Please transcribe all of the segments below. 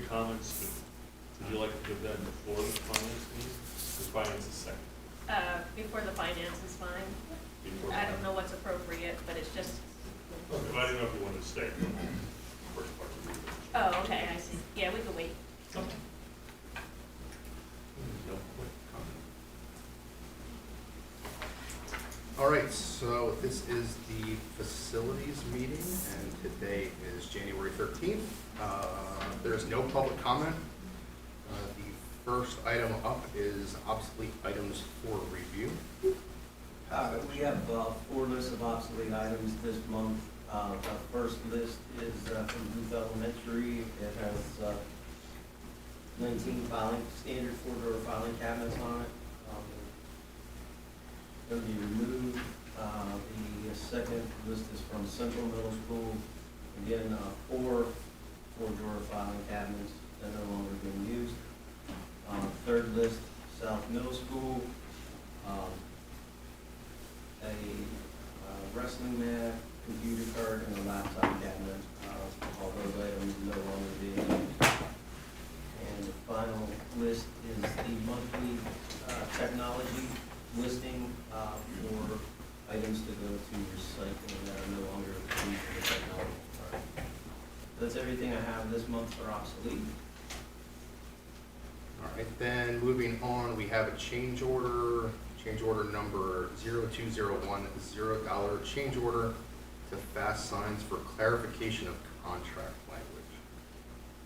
comments, would you like to give that before the finance meeting? The finance is second. Before the finance is fine. Before I don't know what's appropriate, but it's just, Okay, but I didn't know if you wanted to stay for the first part of the meeting. oh, okay, I see. Yeah, we can wait. Okay. No quick comment. All right, so this is the facilities meeting, and today is January 13th. There's no public comment. The first item up is obsolete items for review. We have 4 lists of obsolete items this month. The first list is from Booth Elementary. It has 19 standard 4-door filing cabinets on it. Going to be removed. The second list is from Central Middle School. Again, 4 4-door filing cabinets that are no longer being used. Third list, South Middle School. A wrestling mat, computer card, and a laptop cabinet. All those items no longer being used. And the final list is the monthly technology listing for items to go to recycling that are no longer used for the technology part. That's everything I have this month for obsolete. All right, then moving on, we have a change order number 0201, $0 change order to Fast Signs for clarification of contract language.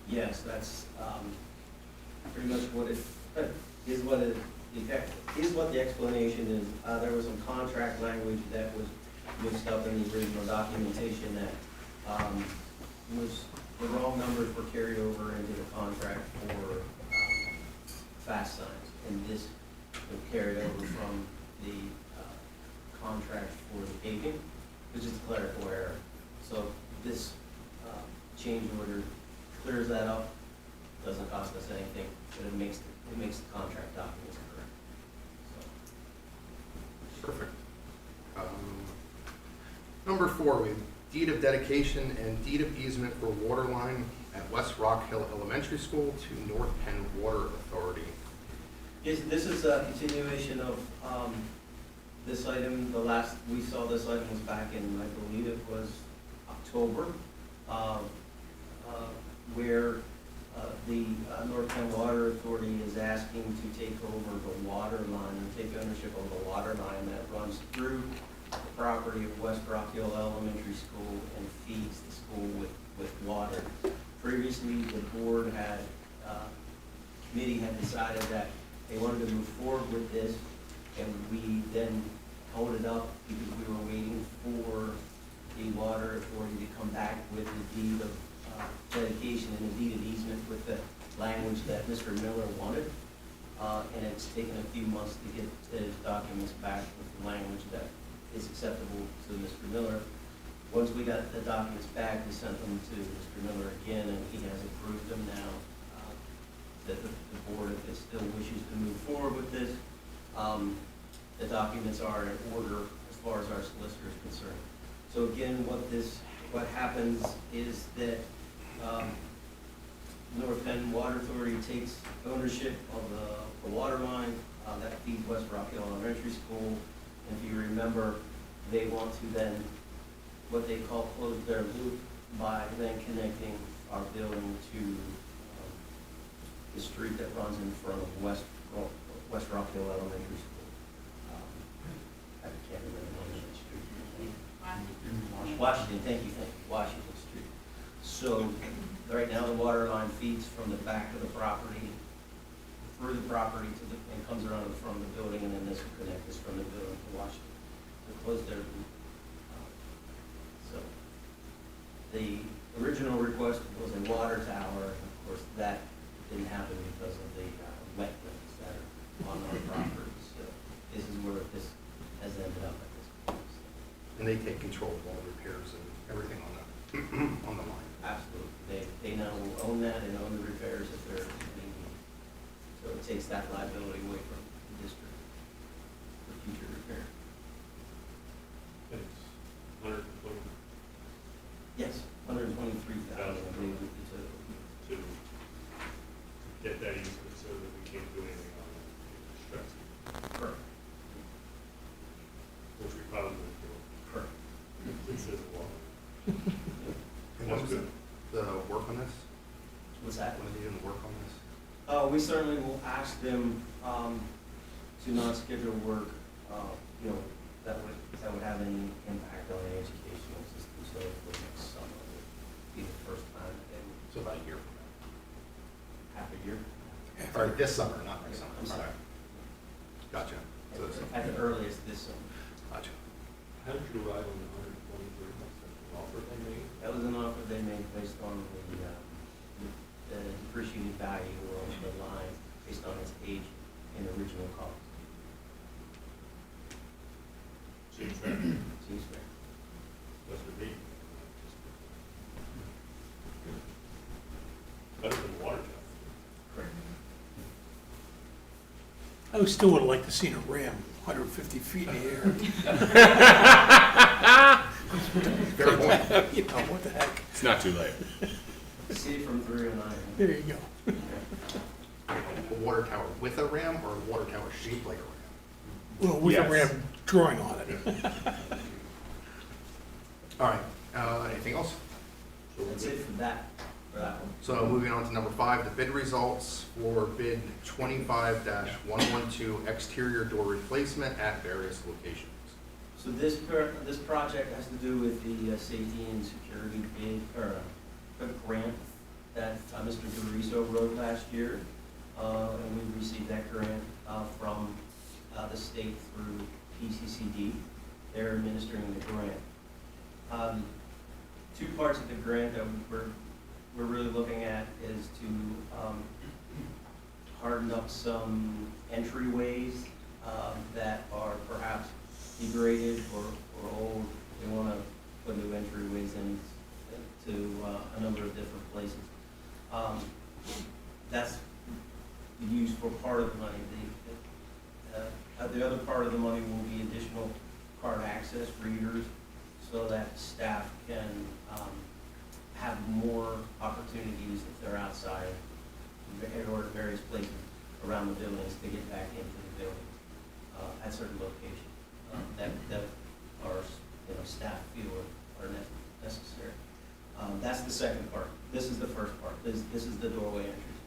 Yes, that's pretty much what it is. What the explanation is. There was some contract language that was mixed up in the original documentation that was the wrong numbers were carried over into the contract for Fast Signs, and this was carried over from the contract for the paving, which is a clerical error. So this change order clears that up. Doesn't cost us anything, but it makes the contract documents correct. So. Perfect. Number 4, we have deed of dedication and deed of easement for water line at West Rock Hill Elementary School to North Penn Water Authority. Yes, this is a continuation of this item. The last we saw this item was back in, I believe it was October, where the North Penn Water Authority is asking to take over the water line and take ownership of the water line that runs through the property of West Rock Hill Elementary School and feeds the school with water. Previously, the board had, committee had decided that they wanted to move forward with this, and we then held it up because we were waiting for the water authority to come back with the deed of dedication and the deed of easement with the language that Mr. Miller wanted. And it's taken a few months to get his documents back with the language that is acceptable to Mr. Miller. Once we got the documents back, we sent them to Mr. Miller again, and he has approved them now. That the board, if it still wishes to move forward with this, the documents are in order as far as our solicitor is concerned. So again, what happens is that North Penn Water Authority takes ownership of the water line that feeds West Rock Hill Elementary School. And if you remember, they want to then, what they call close their loop by then connecting our building to the street that runs in front of West Rock Hill Elementary School. I can't remember the name of the street. Washington, thank you, Washington Street. So right now the water line feeds from the back of the property, through the property and comes around the front of the building, and then this will connect us from the building to Washington. To close their loop. So the original request was a water tower, and of course that didn't happen because of the wetlands that are on our property. So this is where this has ended up at this point. So. And they take control of all the repairs and everything on the line. Absolutely. They now will own that and own the repairs if they're being needed. So it takes that liability away from the district for future repair. Thanks. 120. Yes, 123,000, I believe, would be total. To when's the work on this? What's that? When are they doing the work on this? We certainly will ask them to not schedule work, you know, that would have any impact on the educational system. So for next summer would be the first time that they would So about a year from have a year. now. Or this summer, not next summer. I'm sorry. Gotcha. So this- At the earliest this summer. Gotcha. How did you arrive on the 123? That's an offer they made? That was an offer they made based on the depreciated value of the line based on its age and original cost. Seems fair. Seems fair. That's the beat. Better than water tower. Correct. I still would have liked to seen a ram 150 feet in the air. Fair point. You know, what the heck? It's not too late. See it from 309. There you go. A water tower with a ram or a water tower shaped like a ram? Well, with a Yes. ram drawing on it. All right, anything else? That's it for that one. So moving on to number 5, the bid results for bid 25-112 exterior door replacement at various locations. So this project has to do with the safety and security bid, or grant that Mr. DeRiso wrote last year. And we received that grant from the state through PCCD. They're administering the grant. Two parts of the grant that we're really looking at is to harden up some entryways that are perhaps degraded or old. We want to put new entryways in to a number of different places. That's used for part of the money. The other part of the money will be additional card access readers so that staff can have more opportunities if they're outside or at various places around the buildings to get back into the building at certain locations that our staff feel are necessary. That's the second part. This is the first part. This is the doorway entries.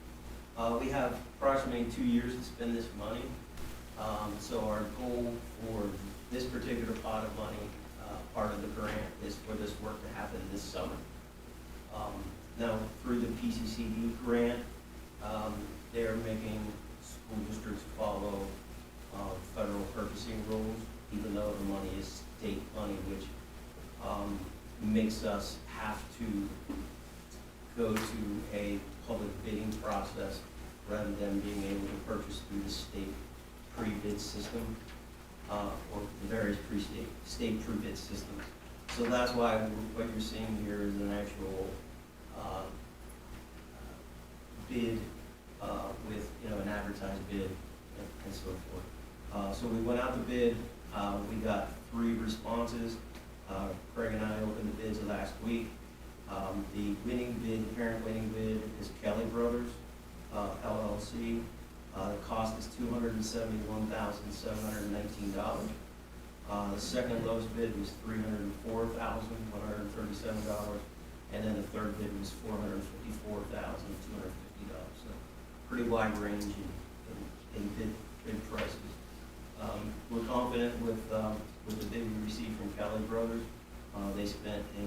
We have approximately 2 years to spend this money. So our goal for this particular pot of money, part of the grant, is for this work to happen this summer. Now, through the PCCD grant, they're making school districts follow federal purchasing rules, even though the money is state money, which makes us have to go to a public bidding process rather than being able to purchase through the state pre-bid system or the various state pre-bid systems. So that's why what you're seeing here is an actual bid with an advertised bid and so forth. So we went out to bid. We got 3 responses. Craig and I opened the bids last week. The winning bid, the parent winning bid is Kelly Brothers, LLC. The cost is $271,719. The second lowest bid was $304,137, and then the third bid was $454,250. So pretty wide range in bid prices. We're confident with the bid we received from Kelly Brothers. They spent a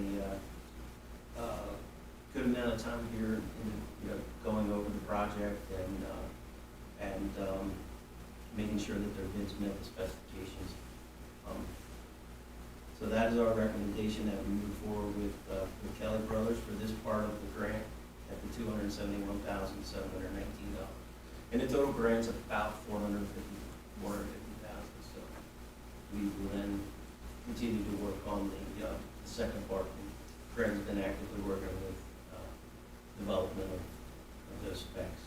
good amount of time here in going over the project and making sure that their bids met the specifications. So that is our recommendation, that we move forward with Kelly Brothers for this part of the grant at the $271,719. And the total grant's about $450,000. So we will then continue to work on the second part. Craig's been actively working with development of those specs.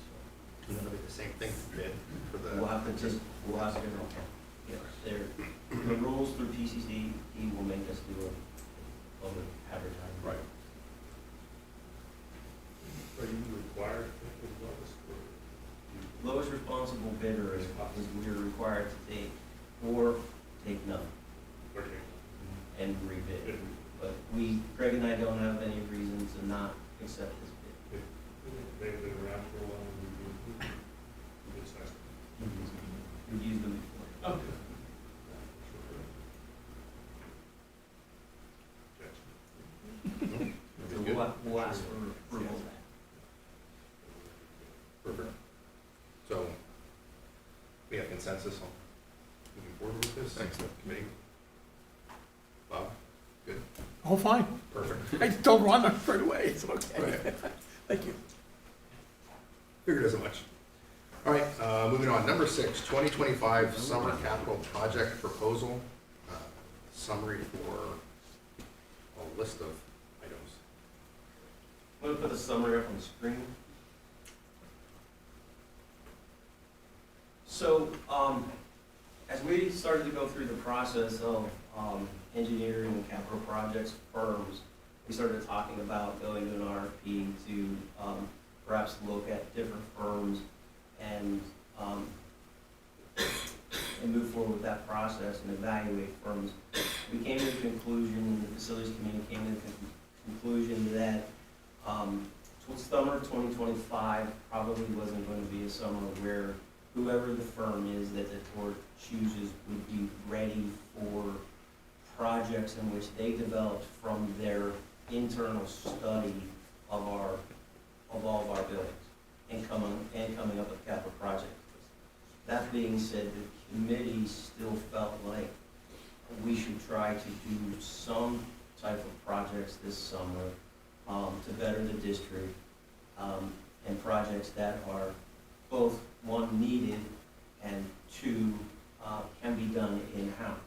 Do you want to do the same thing bid for the? We'll have to get the rules through PCC. He will make us do a public advertising. Right. Are you required to pick the lowest or? Lowest responsible bidder is we are required to take none Okay. and rebid. But Greg and I don't have any reason to not accept this bid. They've been around for a while, and we just asked. We've used them before. Okay. So we'll ask for approval of that. Perfect. So, we have consensus on moving forward with this? Committee? Bob? Good? Oh, fine. Perfect. I don't run it right away, it's okay. Right. Thank you. Figured as much. All right, moving on. Number 6, 2025 Summer Capital Project Proposal. Summary for a list of items. I'm going to put the summary up on the screen. So, as we started to go through the process of engineering and capital projects firms, we started talking about going to an RFP to perhaps look at different firms and move forward with that process and evaluate firms. We came to the conclusion, the facilities committee came to the conclusion that summer 2025 probably wasn't going to be a summer where whoever the firm is that the board chooses would be ready for projects in which they developed from their internal study of all of our buildings and coming up with capital projects. That being said, the committee still felt like we should try to do some type of projects this summer to better the district, and projects that are both, one, needed, and two, can be done in-house.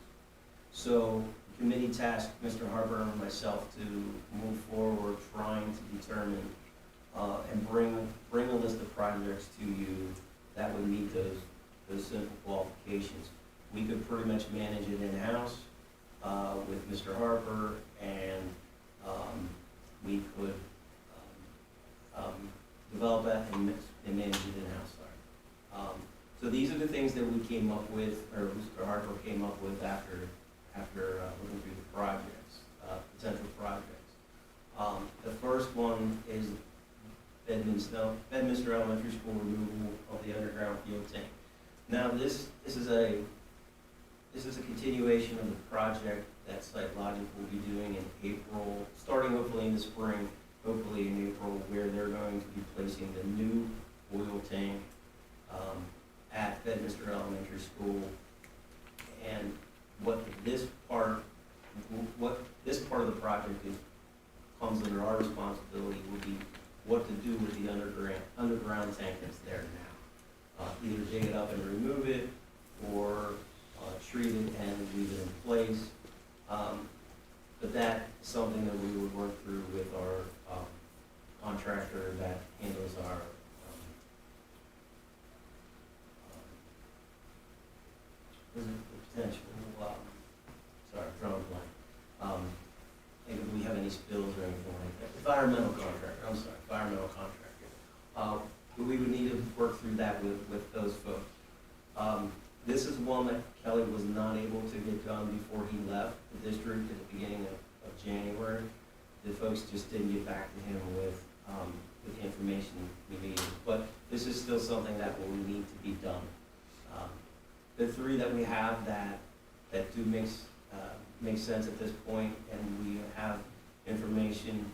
So the committee tasked Mr. Harper and myself to move forward trying to determine and bring a list of projects to you that would meet those simple qualifications. We could pretty much manage it in-house with Mr. Harper, and we could develop that and manage it in-house. So these are the things that we came up with, or Mr. Harper came up with after looking through the projects, potential projects. The first one is Bedminster Elementary School removal of the underground fuel tank. Now this is a continuation of the project that Site Logic will be doing in April, starting hopefully in the spring, hopefully in April, where they're going to be placing the new oil tank at Bedminster Elementary School. And what this part of the project comes under our responsibility would be what to do with the underground tank that's there now. Either dig it up and remove it, or treat it and leave it in place. But that's something that we would work through with our contractor that handles our potential, sorry, drawing blank. Maybe we have any spills or anything like that. Environmental contractor. We would need to work through that with those folks. This is one that Kelly was not able to get done before he left the district at the beginning of January. The folks just didn't get back to him with the information we needed. But this is still something that will need to be done. The three that we have that do make sense at this point, and we have information.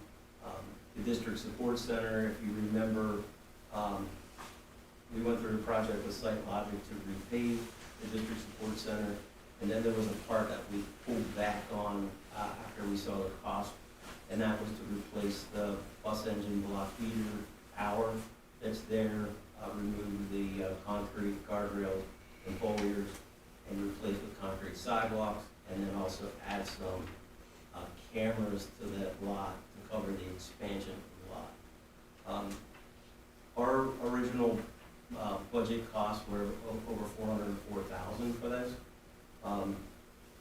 The District Support Center, if you remember, we went through a project with Site Logic to repave the District Support Center, and then there was a part that we pulled back on after we saw the cost, and that was to replace the bus engine block feeder tower that's there, remove the concrete guardrails and foliars, and replace with concrete sidewalks, and then also add some cameras to that lot to cover the expansion of the lot. Our original budget costs were over $404,000 for this.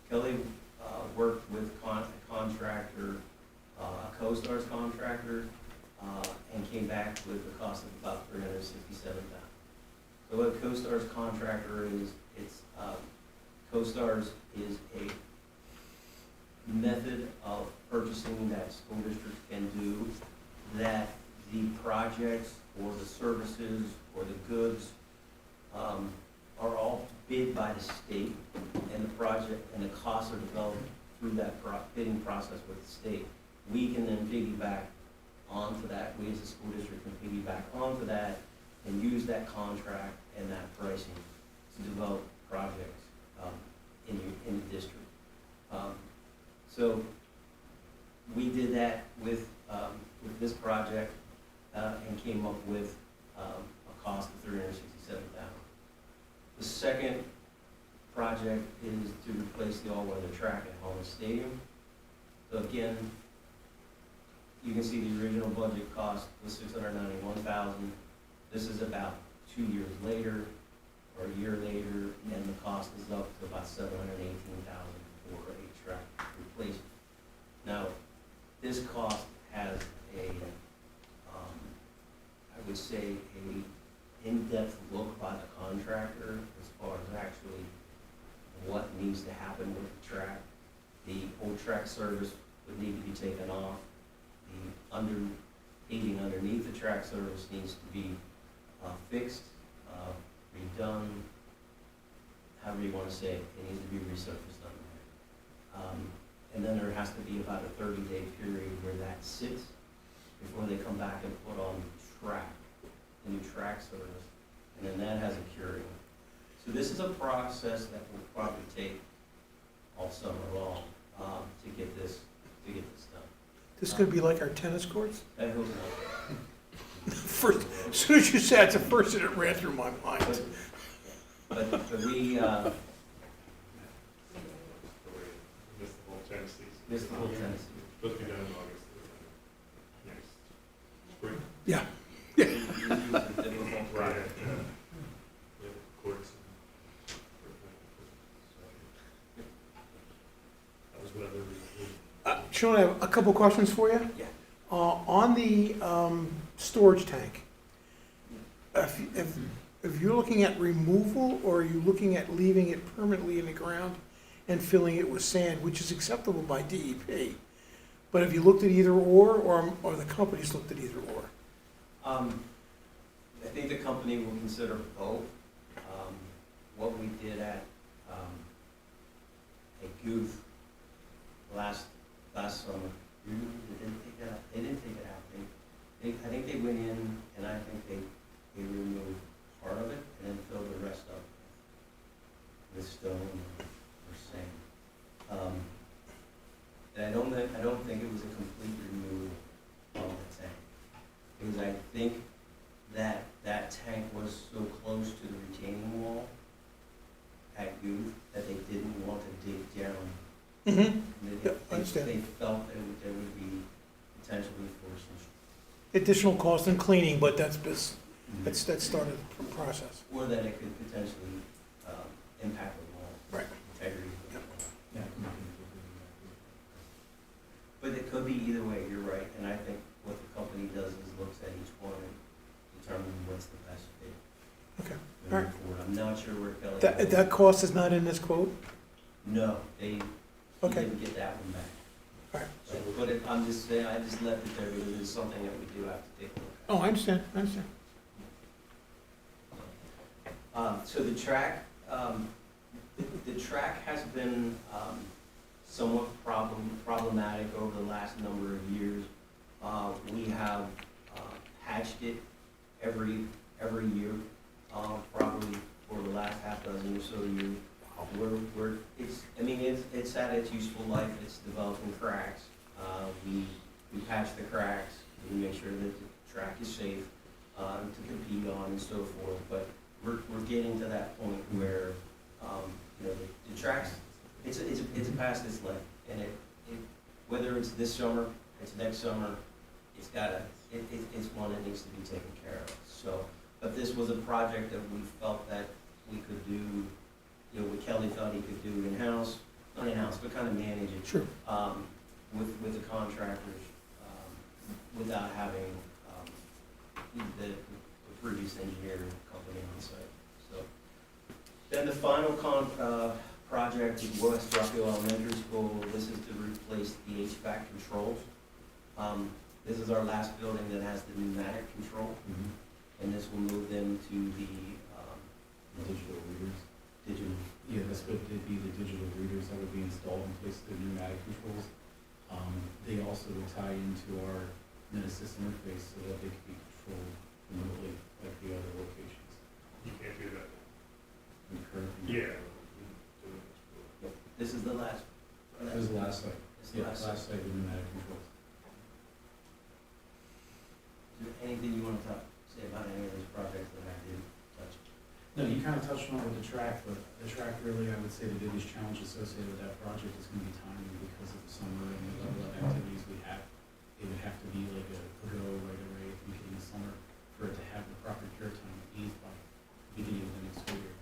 Kelly worked with a contractor, a CoStar's contractor, and came back with a cost of about $367,000. So what CoStar's contractor is, CoStar's is method of purchasing that school district can do, that the projects or the services or the goods are all bid by the state, and the project and the costs are developed through that bidding process with the state. We can then piggyback onto that, we as a school district can piggyback onto that and use that contract and that pricing to develop projects in the district. So we did that with this project and came up with a cost of $367,000. The second project is to replace the all-weather track at Holmes Stadium. So again, you can see the original budget cost was $691,000. This is about 2 years later, or a year later, and the cost is up to about $718,000 for a track replacement. Now, this cost has I would say, a in-depth look by the contractor as far as actually what needs to happen with the track. The old track service would need to be taken off. The heating underneath the track service needs to be fixed, redone, however you want to say it. It needs to be resurfaced on there. And then there has to be about a 30-day period where that sits before they come back and put on track, the new track service, and then that has a curing. So this is a process that will probably take all summer long to get this done. This could be like our tennis courts? I hope not. First, as soon as you said it's the first thing that ran through my mind. But we Missed the whole tennis season. missed the whole tennis. Supposed to be done in August. Next spring. Yeah. Right. Courts. That was whatever we. Sean, I have a couple questions for you. Yeah. On the storage tank, if you're looking at removal, or are you looking at leaving it permanently in the ground and filling it with sand, which is acceptable by DEP? But have you looked at either or the company's looked at either or? I think the company will consider both. What we did at Gooth last summer, they didn't take it out. I think they went in, and I think they removed part of it and then filled the rest up with stone or sand. And I don't think it was a complete removal of the tank, because I think that tank was so close to the retaining wall at Gooth that they didn't want to dig down. Mm-hmm. Yep, I understand. They felt that there would be potentially for some. Additional cost in cleaning, but that started the process. Or that it could potentially impact the wall. Right. Integrity. Yep. Yeah. But it could be either way, you're right, and I think what the company does is looks at each one and determines what's the best fit. Okay. moving All right. forward. I'm not sure where Kelly. That cost is not in this quote? No, he Okay. didn't get that one back. All right. So, but I'm just saying, I just left it there because it's something that we do have to take a look at. Oh, I understand. So the track, the track has been somewhat problematic over the last number of years. We have patched it every year, probably for the last half dozen or so years. It's at its useful life. It's developing cracks. We patch the cracks. We make sure that the track is safe to compete on and so forth. But we're getting to that point where the tracks, it's past its length, and it whether it's this summer, it's next summer, it's one that needs to be taken care of. So, but this was a project that we felt that we could do. What Kelly thought he could do not in-house, but kind of manage it. Sure. With the contractors, without having the previous engineering company on site. So then the final project at West Rockville Elementary School. This is to replace the HVAC controls. This is our last building that has the pneumatic control, and this will move them to the Digital readers. digital. Yeah, this would be the digital readers that would be installed in place of the pneumatic controls. They also would tie into our Metasys interface so that they could be controlled remotely like the other locations. You can't do that. And currently- Yeah. Yep. This is the last. That was the last site. This is the Yeah, last. last site with pneumatic controls. Is there anything you want to say about any of these projects that I didn't touch? No, you kind of touched on it with the track, but the track really, I would say the biggest challenge associated with that project is going to be timing because of the summer and the level of activities we have. It would have to be like a go right away at the beginning of summer for it to have the proper cure time eased by the beginning of the next school year.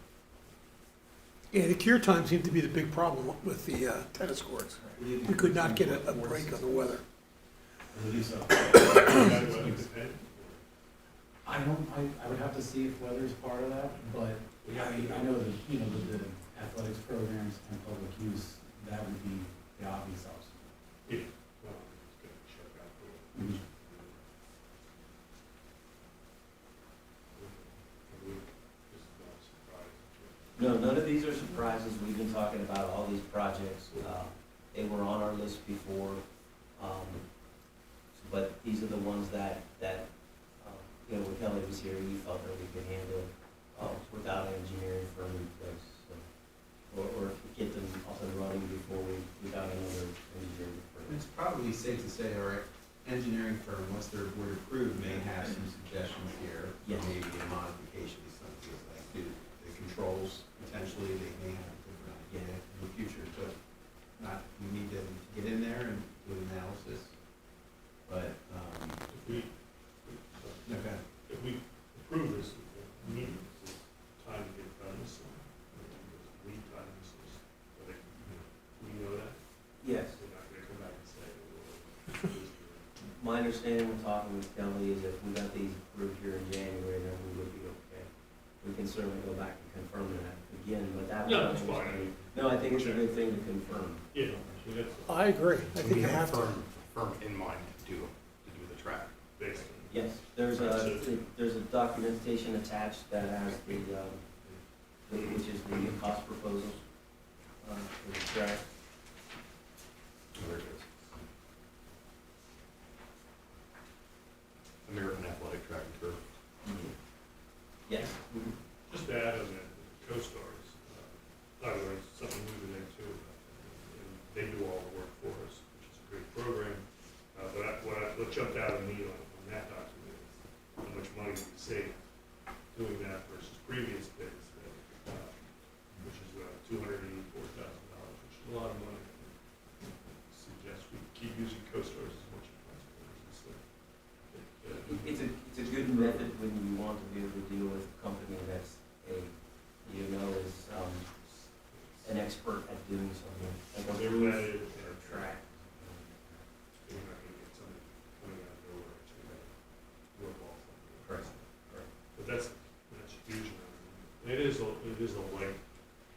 Yeah, the cure time seemed to be the big problem with the tennis courts. We could not get a break on the weather. At least, I would have to see if weather's part of that, but I know that, you know, with the athletics programs and public use, that would be the obvious option. Yeah, well, it's gonna check out for it. Mhm. This is not a surprise. No, none of these are surprises. We've been talking about all these projects. They were on our list before. But these are the ones that you know, when Kelly was here, he felt that we could handle without an engineering firm in place. So, or get them up and running before we got another engineering firm. It's probably safe to say our engineering firm, once they're board approved, may have some suggestions here. Yes. Maybe a modification of some things like the controls, potentially, they may have a different idea in the future, but not, we need them to get in there and do an analysis. But, okay. If we approve this, we need this time to get it done this summer. Lead time this is, we know that. Yes. We're not gonna come back and say, well, My understanding when talking with Kelly is if we got these approved here in January, then we would be okay. We can certainly go back and confirm that again, but that. No, it's fine. No, I think it's a good thing to confirm. yeah, so that's I agree. I think We you have to. firm in mind to do the track. based on. Yes, there's a documentation attached that has which is the cost proposal, for the track. There it is. American Athletic Track and Turf. Yes. Just to add on that, co-stars, by the way, it's something we've been into, and they do all the work for us, which is a great program. But what jumped out at me on that document is how much money we save doing that versus previous bids, which is $284,000, which is a lot of money. I suggest we keep using co-stars as much as possible. It's a good method when you want to be able to deal with a company that's is an expert at doing something. Like They're roof vetted, or track. You're not gonna get somebody coming out of nowhere to work all something. Correct. But that's huge. And it is a light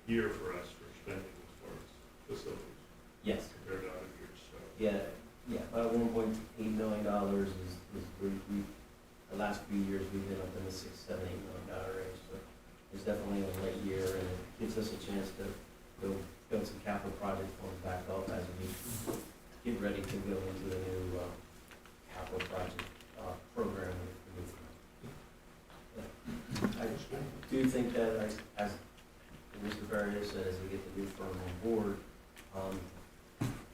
year for us for spending as far as facilities Yes. compared to other years, so. Yeah, about $1.8 million is the last few years, we've been up in the $6, $7, $8 million range, so it's definitely a late year, and it gives us a chance to build some capital project funds back up as we get ready to go into the new, capital project, program. I do think that, as Mr. Barrier said, as we get the new firm on board,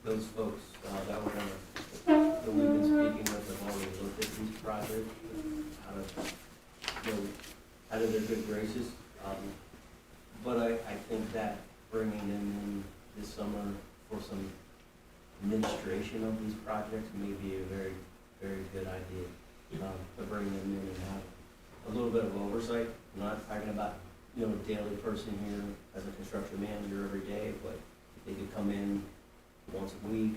those folks that we've been speaking with have already looked at these projects out of their good graces. But I think that bringing them in this summer for some administration of these projects may be a very, very good idea. To bring them in and have a little bit of oversight. I'm not talking about, a daily person here as a construction manager every day, but if they could come in once a week,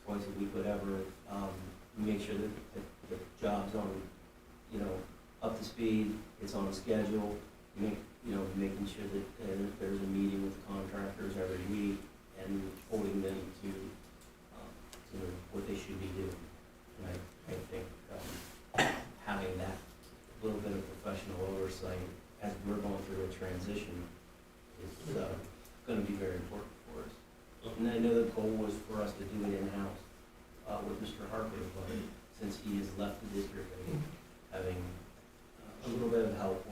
twice a week, whatever, make sure that the job's on, up to speed, it's on a schedule, making sure that there's a meeting with contractors every week and holding them to what they should be doing. And I think having that little bit of professional oversight as we're going through a transition is gonna be very important for us. And I know the goal was for us to do it in-house with Mr. Harper, but since he has left the district, I think having a little bit of help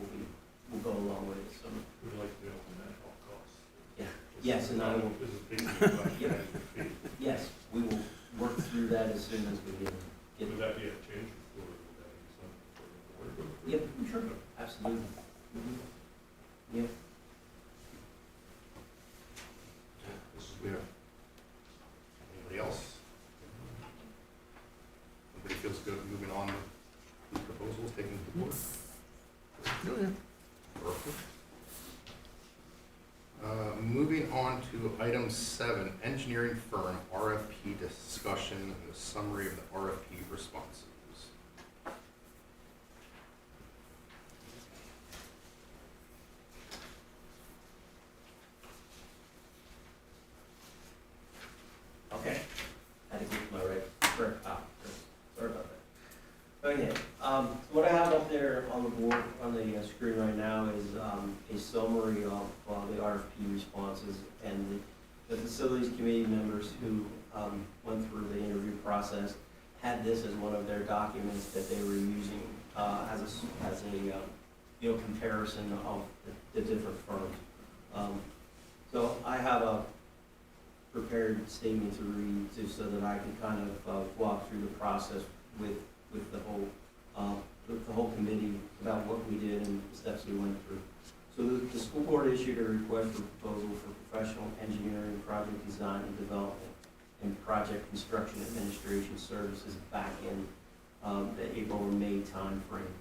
will go a long way this summer. We'd like to be able to manage all costs. Yeah. Yes, and I will, This is basically like Yeah. management fee. yes, we will work through that as soon as we get Would that be a change for, would that be something for the board to go through? Yep, sure, absolutely. Yeah. This is weird. Anybody else? Nobody feels good moving on with these proposals, taking to the board? Perfect. Moving on to item 7, engineering firm RFP discussion and a summary of the RFP responses. Okay, had to get my correct copy, sorry about that. Okay, what I have up there on the board, on the screen right now is a summary of the RFP responses and the facilities committee members who went through the interview process had this as one of their documents that they were using as a comparison of the different firms. So I have a prepared statement to read so that I can kind of walk through the process with the whole committee about what we did and the steps we went through. So the school board issued a request for proposal for professional engineering, project design and development, and project construction administration services back in the April or May timeframe.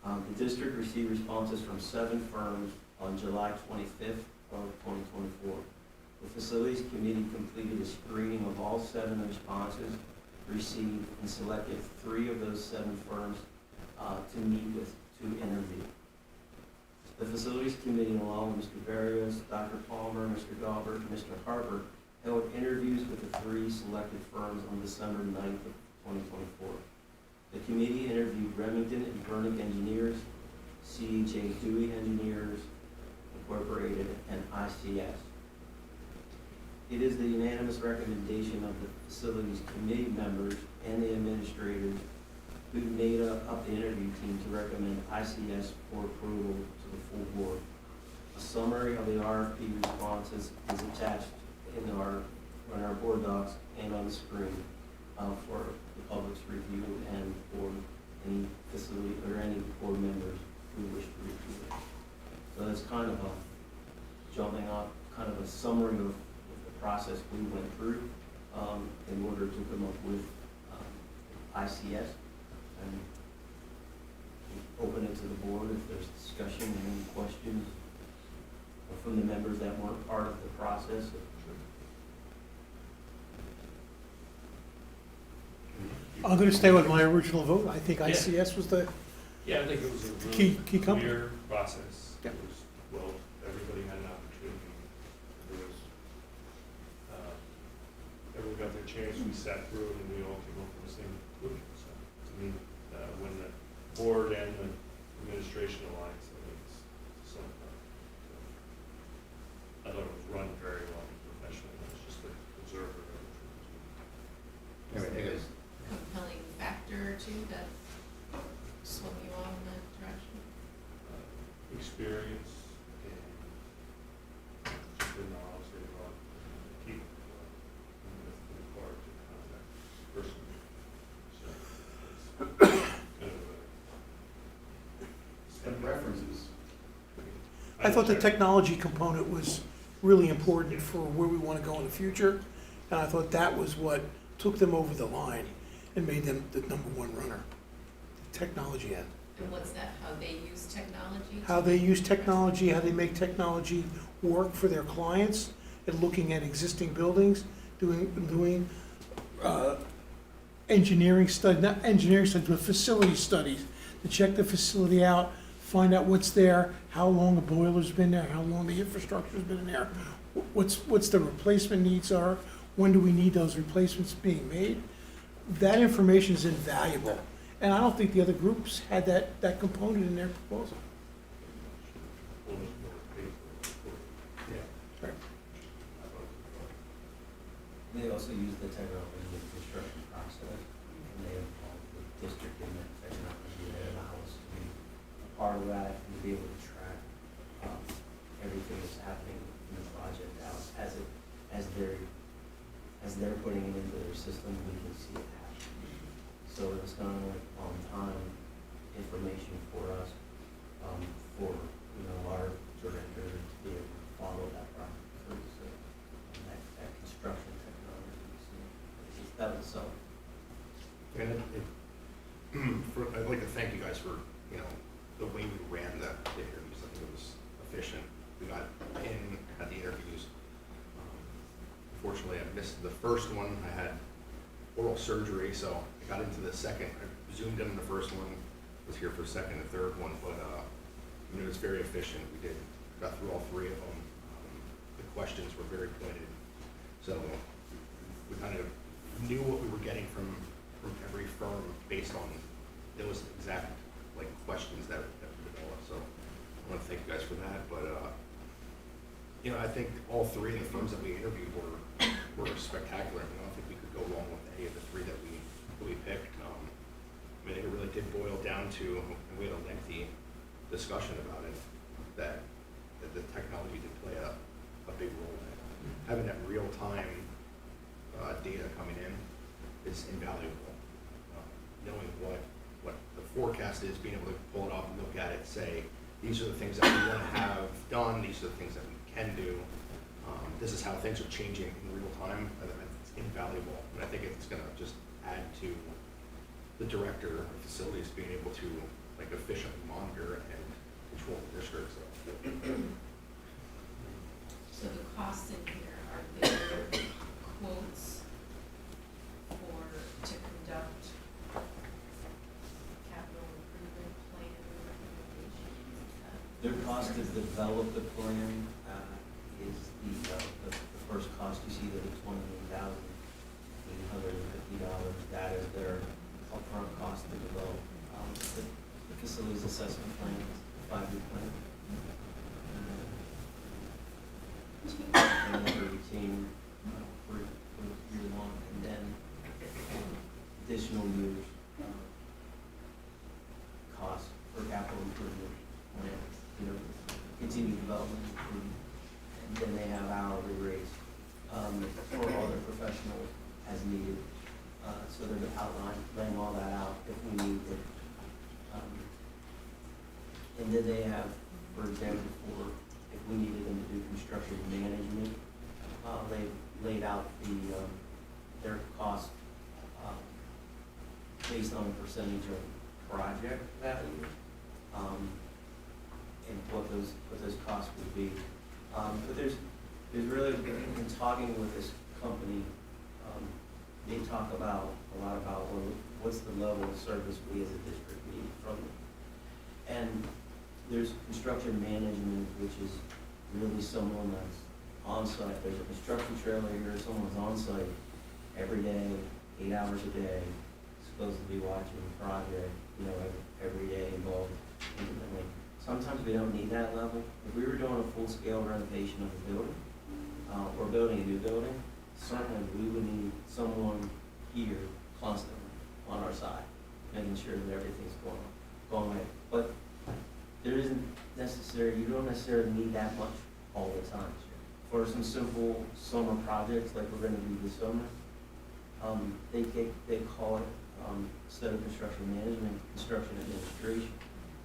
The district received responses from 7 firms on July 25th of 2024. The facilities committee completed a screening of all 7 responses received and selected 3 of those 7 firms to meet with to interview. The facilities committee, along with Mr. Barrios, Dr. Palmer, Mr. Galbert, and Mr. Harper, held interviews with the 3 selected firms on December 9th of 2024. The committee interviewed Remington and Burnick Engineers, C.J. Dewey Engineers Incorporated, and ICS. It is the unanimous recommendation of the facilities committee members and the administrators who made up the interview team to recommend ICS for approval to the full board. A summary of the RFP responses is attached in our board docs and on the screen for the public's review and for any facility or any board members who wish to review it. So that's kind of a jumping off, kind of a summary of process we went through in order to come up with ICS, and open it to the board if there's discussion and any questions from the members that weren't part of the process. I'm gonna stay with my original vote. I think ICS was the, Yeah, I think it was a Key really company. clear process. Yeah. It was, well, everybody had an opportunity. There was, everyone got their chance, we sat through it, and we all came up with the same conclusion. So to me, when the board and the administration alliance, I think it's something. I thought it was run very well and professionally. I was just an observer of it. Anyway, it is. Compelling factor or two that swung you all in that direction? Experience and just the knowledge they brought, people with regard to contact personally. So it's kind of a. And references. I thought the technology component was really important for where we want to go in the future. And I thought that was what took them over the line and made them the #1 runner, the technology end. And what's that, how they use technology? How they use technology, how they make technology work for their clients, and looking at existing buildings, doing engineering study, not engineering studies, but facility studies, to check the facility out, find out what's there, how long the boiler's been there, how long the infrastructure's been there, what's the replacement needs are, when do we need those replacements being made. That information is invaluable, and I don't think the other groups had that component in their proposal. Almost more paid for it. Yeah. Right. They also use the technology in the construction process, and they involve the district in that technology that allows us to be a part of that and to be able to track everything that's happening in the project out as they're putting it into their system, we can see it happen. So it's kind of like on-time information for us, for, our director to be able to follow that project through, so that construction technology, so that was so. And I'd like to thank you guys for, the way we ran the interviews. I think it was efficient. We got in at the interviews. Unfortunately, I missed the first one. I had oral surgery, so I got into the second. I zoomed in on the first one, was here for the second and third one, but it was very efficient. We got through all three of them. The questions were very pointed, so we kind of knew what we were getting from every firm based on those exact questions that we developed. So I want to thank you guys for that. But I think all three of the firms that we interviewed were spectacular. I don't think we could go wrong with any of the three that we picked. I think it really did boil down to, and we had a lengthy discussion about it, that the technology did play a big role in it. Having that real-time data coming in is invaluable. Knowing what the forecast is, being able to pull it off and look at it, say, these are the things that we want to have done, these are the things that we can do. This is how things are changing in real time. It's invaluable, and I think it's going to just add to the director of facilities being able to efficiently monitor and control the district. So the costs in here, are there quotes to conduct capital improvement plan recommendations? Their cost to develop the plan is the first cost. You see that it's $28,850. That is their upfront cost to develop the facilities assessment plan, 5-year plan. And then the routine for year long, and then additional years cost for capital improvement plans, continued development improvement. And then they have hourly rates for all their professionals as needed. So they're laying all that out if we need it. And then they have, for example, if we needed them to do construction management, they laid out their cost based on a percentage of project value, and what those costs would be. But there's really, in talking with this company, they talk a lot about what's the level of service we as a district need from them. And there's construction management, which is really someone that's on site. There's a construction trailer here, someone's on site every day, 8 hours a day, supposed to be watching the project, every day involved intimately. Sometimes we don't need that level. If we were doing a full-scale renovation of a building, or building a new building, certainly we would need someone here constantly on our side, making sure that everything's going right. But there isn't you don't necessarily need that much all the time. For some simple summer projects like we're gonna do this summer, they call it, instead of construction management, construction administration,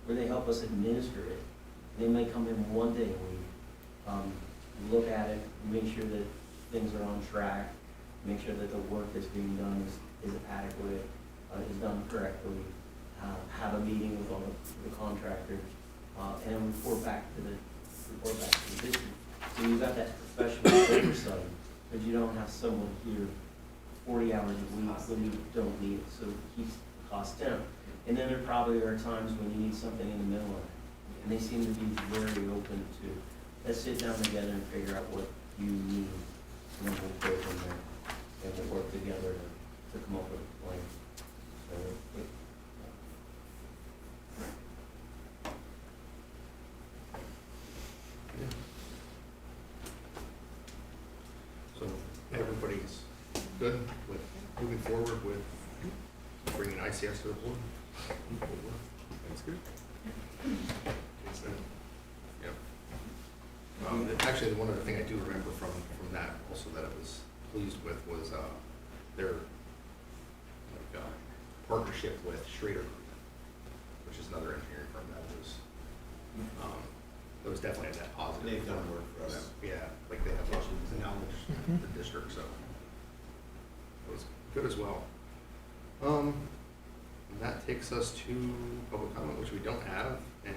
where they help us administer it. They may come in one day a week, look at it, make sure that things are on track, make sure that the work that's being done is adequate, is done correctly, have a meeting with all the contractors, and then report back to the district. So you've got that professional oversight, but you don't have someone here 40 hours a week when you don't need it, so it keeps the cost down. And then there probably are times when you need something in the middle of it. And they seem to be very open to, let's sit down together and figure out what you need, and then we'll go from there. And we'll work together to come up with a plan. So, So everybody's good with moving forward with bringing ICS to the board? That's good. Yep. Actually, one other thing I do remember from that also that I was pleased with was their partnership with Schrader Group, which is another engineering firm that was definitely a net positive. They've done work for us. Yeah, like they have knowledge of the district, so it was good as well. And that takes us to public comment, which we don't have, and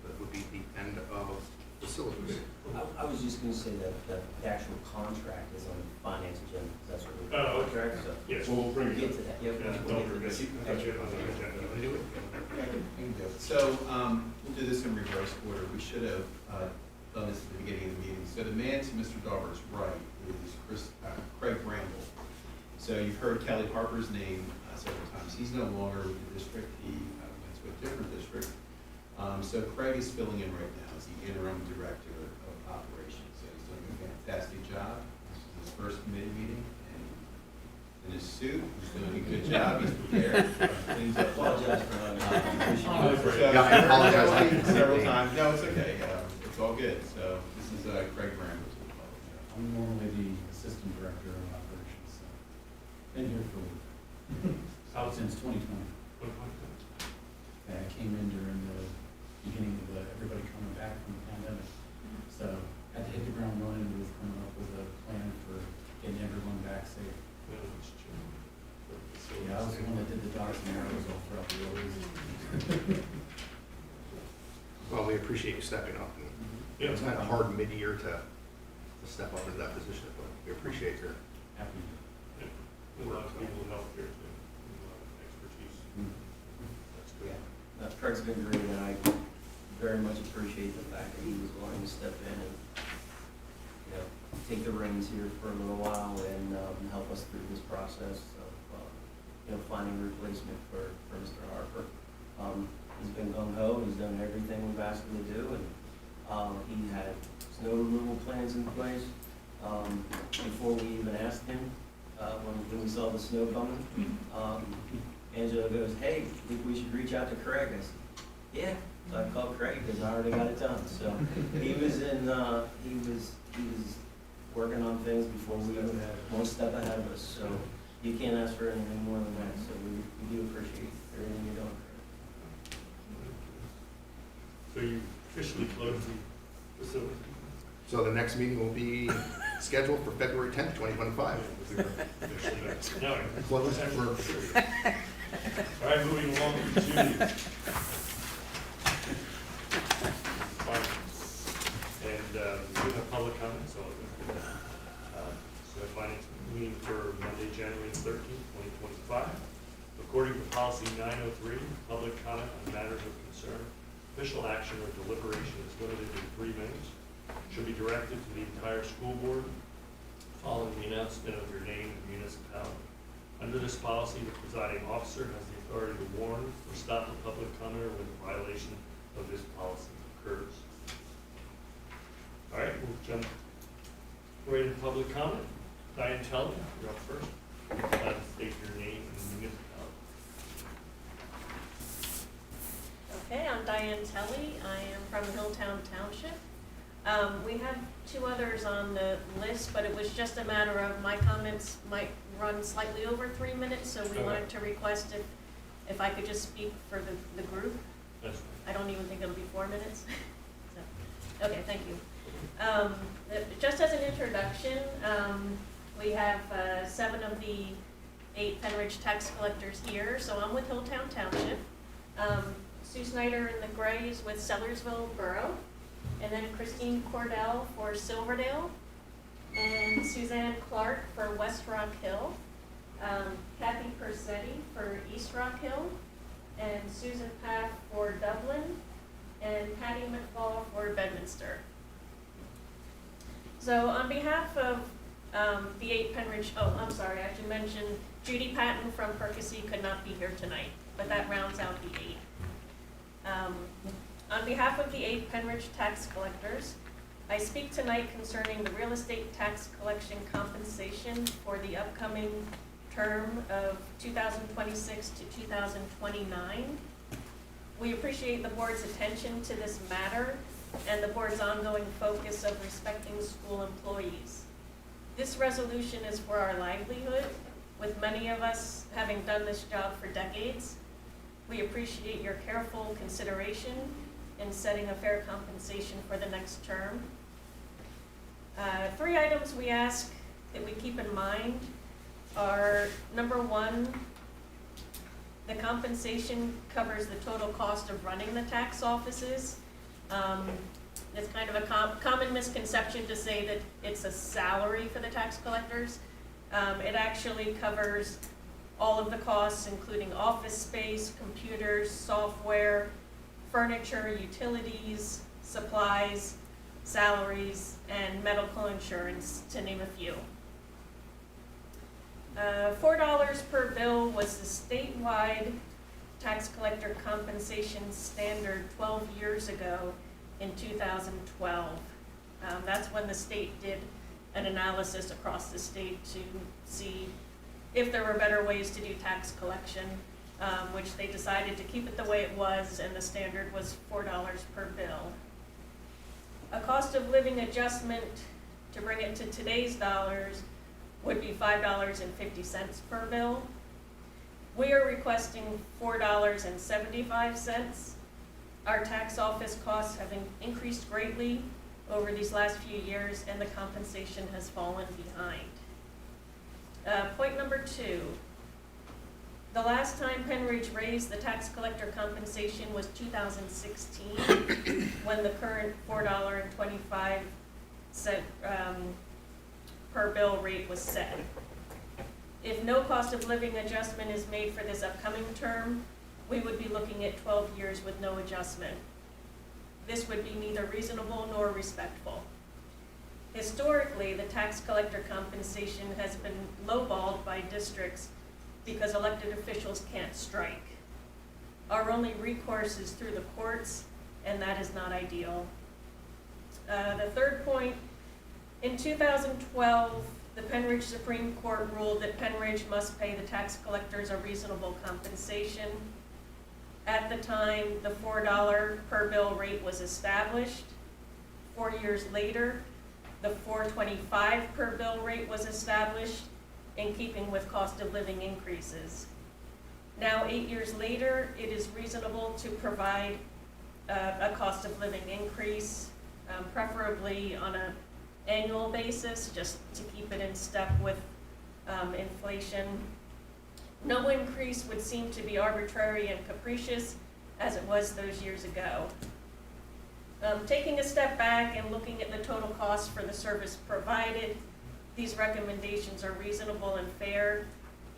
that would be the end of facilities. I was just gonna say that the actual contract is on the finance agenda, because that's what we're. Oh, Contract, so. Yes, We'll we'll bring it get up. to that, yep. Yeah, we'll don't get to forget. this. That's it on the agenda. You wanna do it? So, we'll do this in reverse order. We should have done this at the beginning of the meeting. So the man to Mr. Dauber's right is Craig Bramble. So you've heard Kelly Harper's name several times. He's no longer with the district. He went to a different district. So Craig is filling in right now as the interim director of operations. So he's doing a fantastic job. This is his first committee meeting, and in his suit, he's doing a good job. He's prepared. Please apologize for that. Yeah, I apologize. Several times. No, it's okay. It's all good. So this is Craig Bramble. I'm normally the assistant director of operations, so been here for since 2020. And I came in during the beginning of everybody coming back from the pandemic. So had to hit the ground running with coming up with a plan for getting everyone back safe. Yeah, I was the one that did the dots and arrows all throughout the roads. Well, we appreciate you stepping up. And Yeah. it's kind of hard mid-year to step up into that position, but we appreciate your Happy. A lot of people help here too, a lot of expertise. That's good. Craig's been great, and I very much appreciate the fact that he was willing to step in and, take the reins here for a little while and help us through this process of, finding a replacement for Mr. Harper. He's been gung-ho, he's done everything we've asked him to do, and he had snow removal plans in place before we even asked him, when we saw the snow coming. Angela goes, hey, think we should reach out to Craig? I said, yeah. So I called Craig because I already got it done. So he was working on things before we were one step ahead of us. So you can't ask for anything more than that. So we do appreciate everything you're doing. So you officially closed the facility? So the next meeting will be scheduled for February 10th, 2025. No. Close for All right, moving along to and we have public comments, so finance meeting for Monday, January 13th, 2025. According to policy 903, public comment on matters of concern, official action or deliberation is limited to 3 minutes. Should be directed to the entire school board following the announcement of your name and municipality. Under this policy, the presiding officer has the authority to warn or stop a public commenter when a violation of this policy occurs. All right, we'll jump right into public comment. Diane Telly, you're up first. State your name and municipality. Okay, I'm Diane Telly. I am from Hilltown Township. We have 2 others on the list, but it was just a matter of my comments might run slightly over 3 minutes, so we wanted to request if I could just speak for the group. That's I don't even think it'll be 4 minutes. So, okay, thank you. Just as an introduction, we have 7 of the 8 Pennridge tax collectors here, so I'm with Hilltown Township. Sue Snyder in the gray is with Sellersville Borough, and then Christine Cordell for Silverdale, and Suzanne Clark for West Rock Hill, Kathy Persetti for East Rock Hill, and Susan Pack for Dublin, and Westminster. So on behalf of the 8 Pennridge, oh, I'm sorry, I should mention Judy Patton from Percy could not be here tonight, but that rounds out the 8. On behalf of the 8 Pennridge tax collectors, I speak tonight concerning the real estate tax collection compensation for the upcoming term of 2026 to 2029. We appreciate the board's attention to this matter and the board's ongoing focus of respecting school employees. This resolution is for our livelihood, with many of us having done this job for decades. We appreciate your careful consideration in setting a fair compensation for the next term. 3 items we ask that we keep in mind are, number 1, the compensation covers the total cost of running the tax offices. It's kind of a common misconception to say that it's a salary for the tax collectors. It actually covers all of the costs, including office space, computers, software, furniture, utilities, supplies, salaries, and medical insurance, to name a few. $4 per bill was the statewide tax collector compensation standard 12 years ago in 2012. That's when the state did an analysis across the state to see if there were better ways to do tax collection, which they decided to keep it the way it was, and the standard was $4 per bill. A cost of living adjustment, to bring it to today's dollars, would be $5.50 per bill. We are requesting $4.75. Our tax office costs have increased greatly over these last few years, and the compensation has fallen behind. Point number 2. The last time Pennridge raised the tax collector compensation was 2016, when the current $4.25 per bill rate was set. If no cost of living adjustment is made for this upcoming term, we would be looking at 12 years with no adjustment. This would be neither reasonable nor respectful. Historically, the tax collector compensation has been lowballed by districts because elected officials can't strike. Our only recourse is through the courts, and that is not ideal. The third point, in 2012, the Pennridge Supreme Court ruled that Pennridge must pay the tax collectors a reasonable compensation. At the time, the $4 per bill rate was established. 4 years later, the $4.25 per bill rate was established, in keeping with cost of living increases. Now, 8 years later, it is reasonable to provide a cost of living increase, preferably on an annual basis, just to keep it in step with inflation. No increase would seem to be arbitrary and capricious, as it was those years ago. Taking a step back and looking at the total cost for the service provided, these recommendations are reasonable and fair,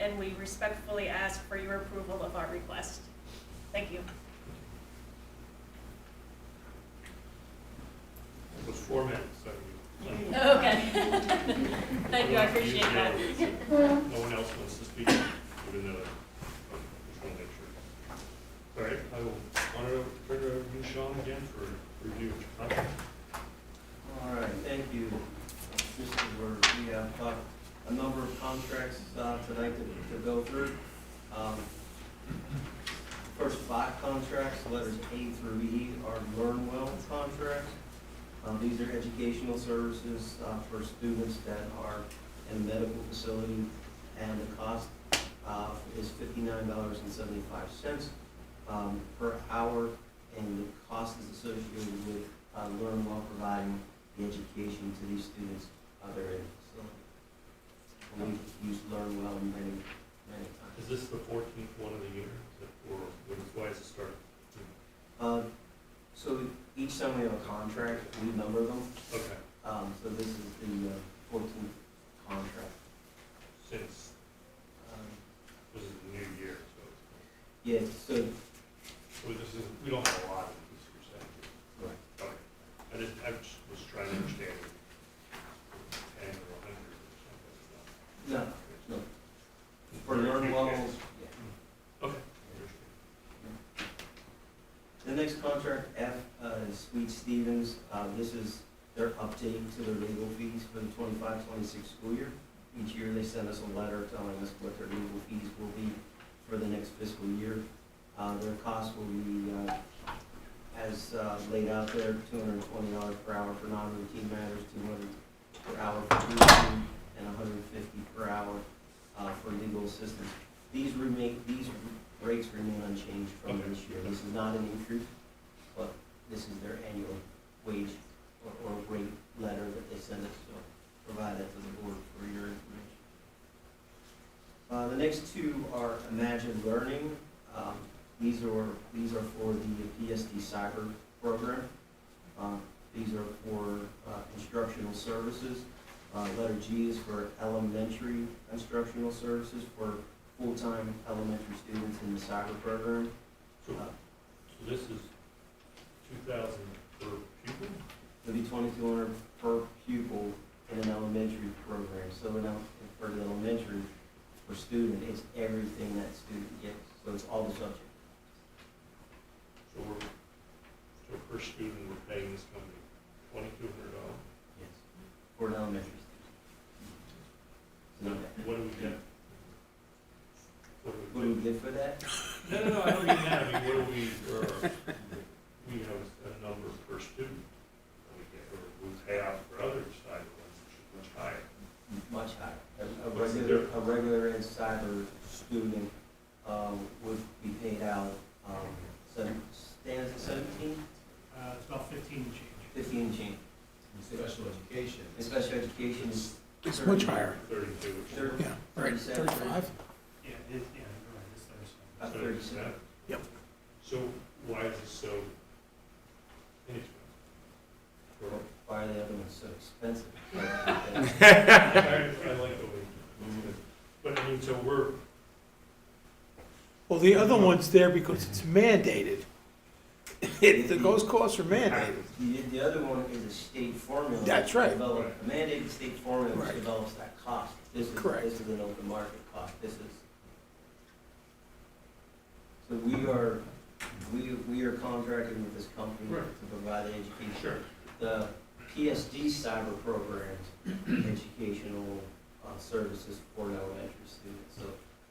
and we respectfully ask for your approval of our request. Thank you. It was 4 minutes, so Okay. Thank you, I appreciate that. no one else wants to speak, even though, just want to make sure. All right, I will turn it over to you, Sean, again for review of your contract. All right, thank you, Mr. Word. We have a number of contracts tonight to go through. First 5 contracts, letters A through E, are Learn Well contracts. These are educational services for students that are in a medical facility, and the cost is $59.75 per hour, and the cost is associated with Learn Well providing the education to these students that are in the facility. And we've used Learn Well many times. Is this the 14th one of the year, or why is it start? So each time we have a contract, we number them. Okay, So this is the 14th contract. since this is the new year, so Yeah, so, we don't have a lot of these, you're saying? right. Okay, I contract F is Sweet Stevens. This is their update to their legal fees for the 25-26 school year. Each year they send us a letter telling us what their legal fees will be for the next fiscal year. Their cost will be, as laid out there, $220 per hour for non-routine matters, $200 per hour for routine, and $150 per hour for legal assistance. These rates remain unchanged from this year. This is not an increase, but this is their annual wage or rate letter that they send us, so provide that to the board for your information. The next two are Imagine Learning. These are for the PSD Cyber program. These are for instructional services. Letter G is for elementary instructional services for full-time elementary students in the cyber program. So this is 2,000 per pupil? It'll be $2,200 per pupil in an elementary program. So for the elementary, for student, it's everything that student gets. So it's all the subjects. So per student, we're paying this company $2,200? Yes. For an elementary student. Not bad. What do we get? What do we get for that? No, I don't mean that. I mean, what do we have a number per student that we get, or we pay out for other cyber ones, which is much higher. Much higher. What's the A regular ed cyber student would be paid out, stands at 17? It's about 15 and change. 15 and change. Special education. And special education is It's much higher. 32. 30, Yeah, right, 37, 35? Yeah, you're right, it's 37. about 37. Yep. So why is it so inexpensive? Or why are the other ones so expensive? I like the way you do it. But I mean, so we're, Well, the other one's there because it's mandated. Those costs are mandated. The other one is a state formula. That's right. A mandated state formula which Right. develops that cost. Correct. This is an open market cost. So we are contracting with this company Right. to provide the education. sure, The PSD cyber programs, educational services for elementary students. So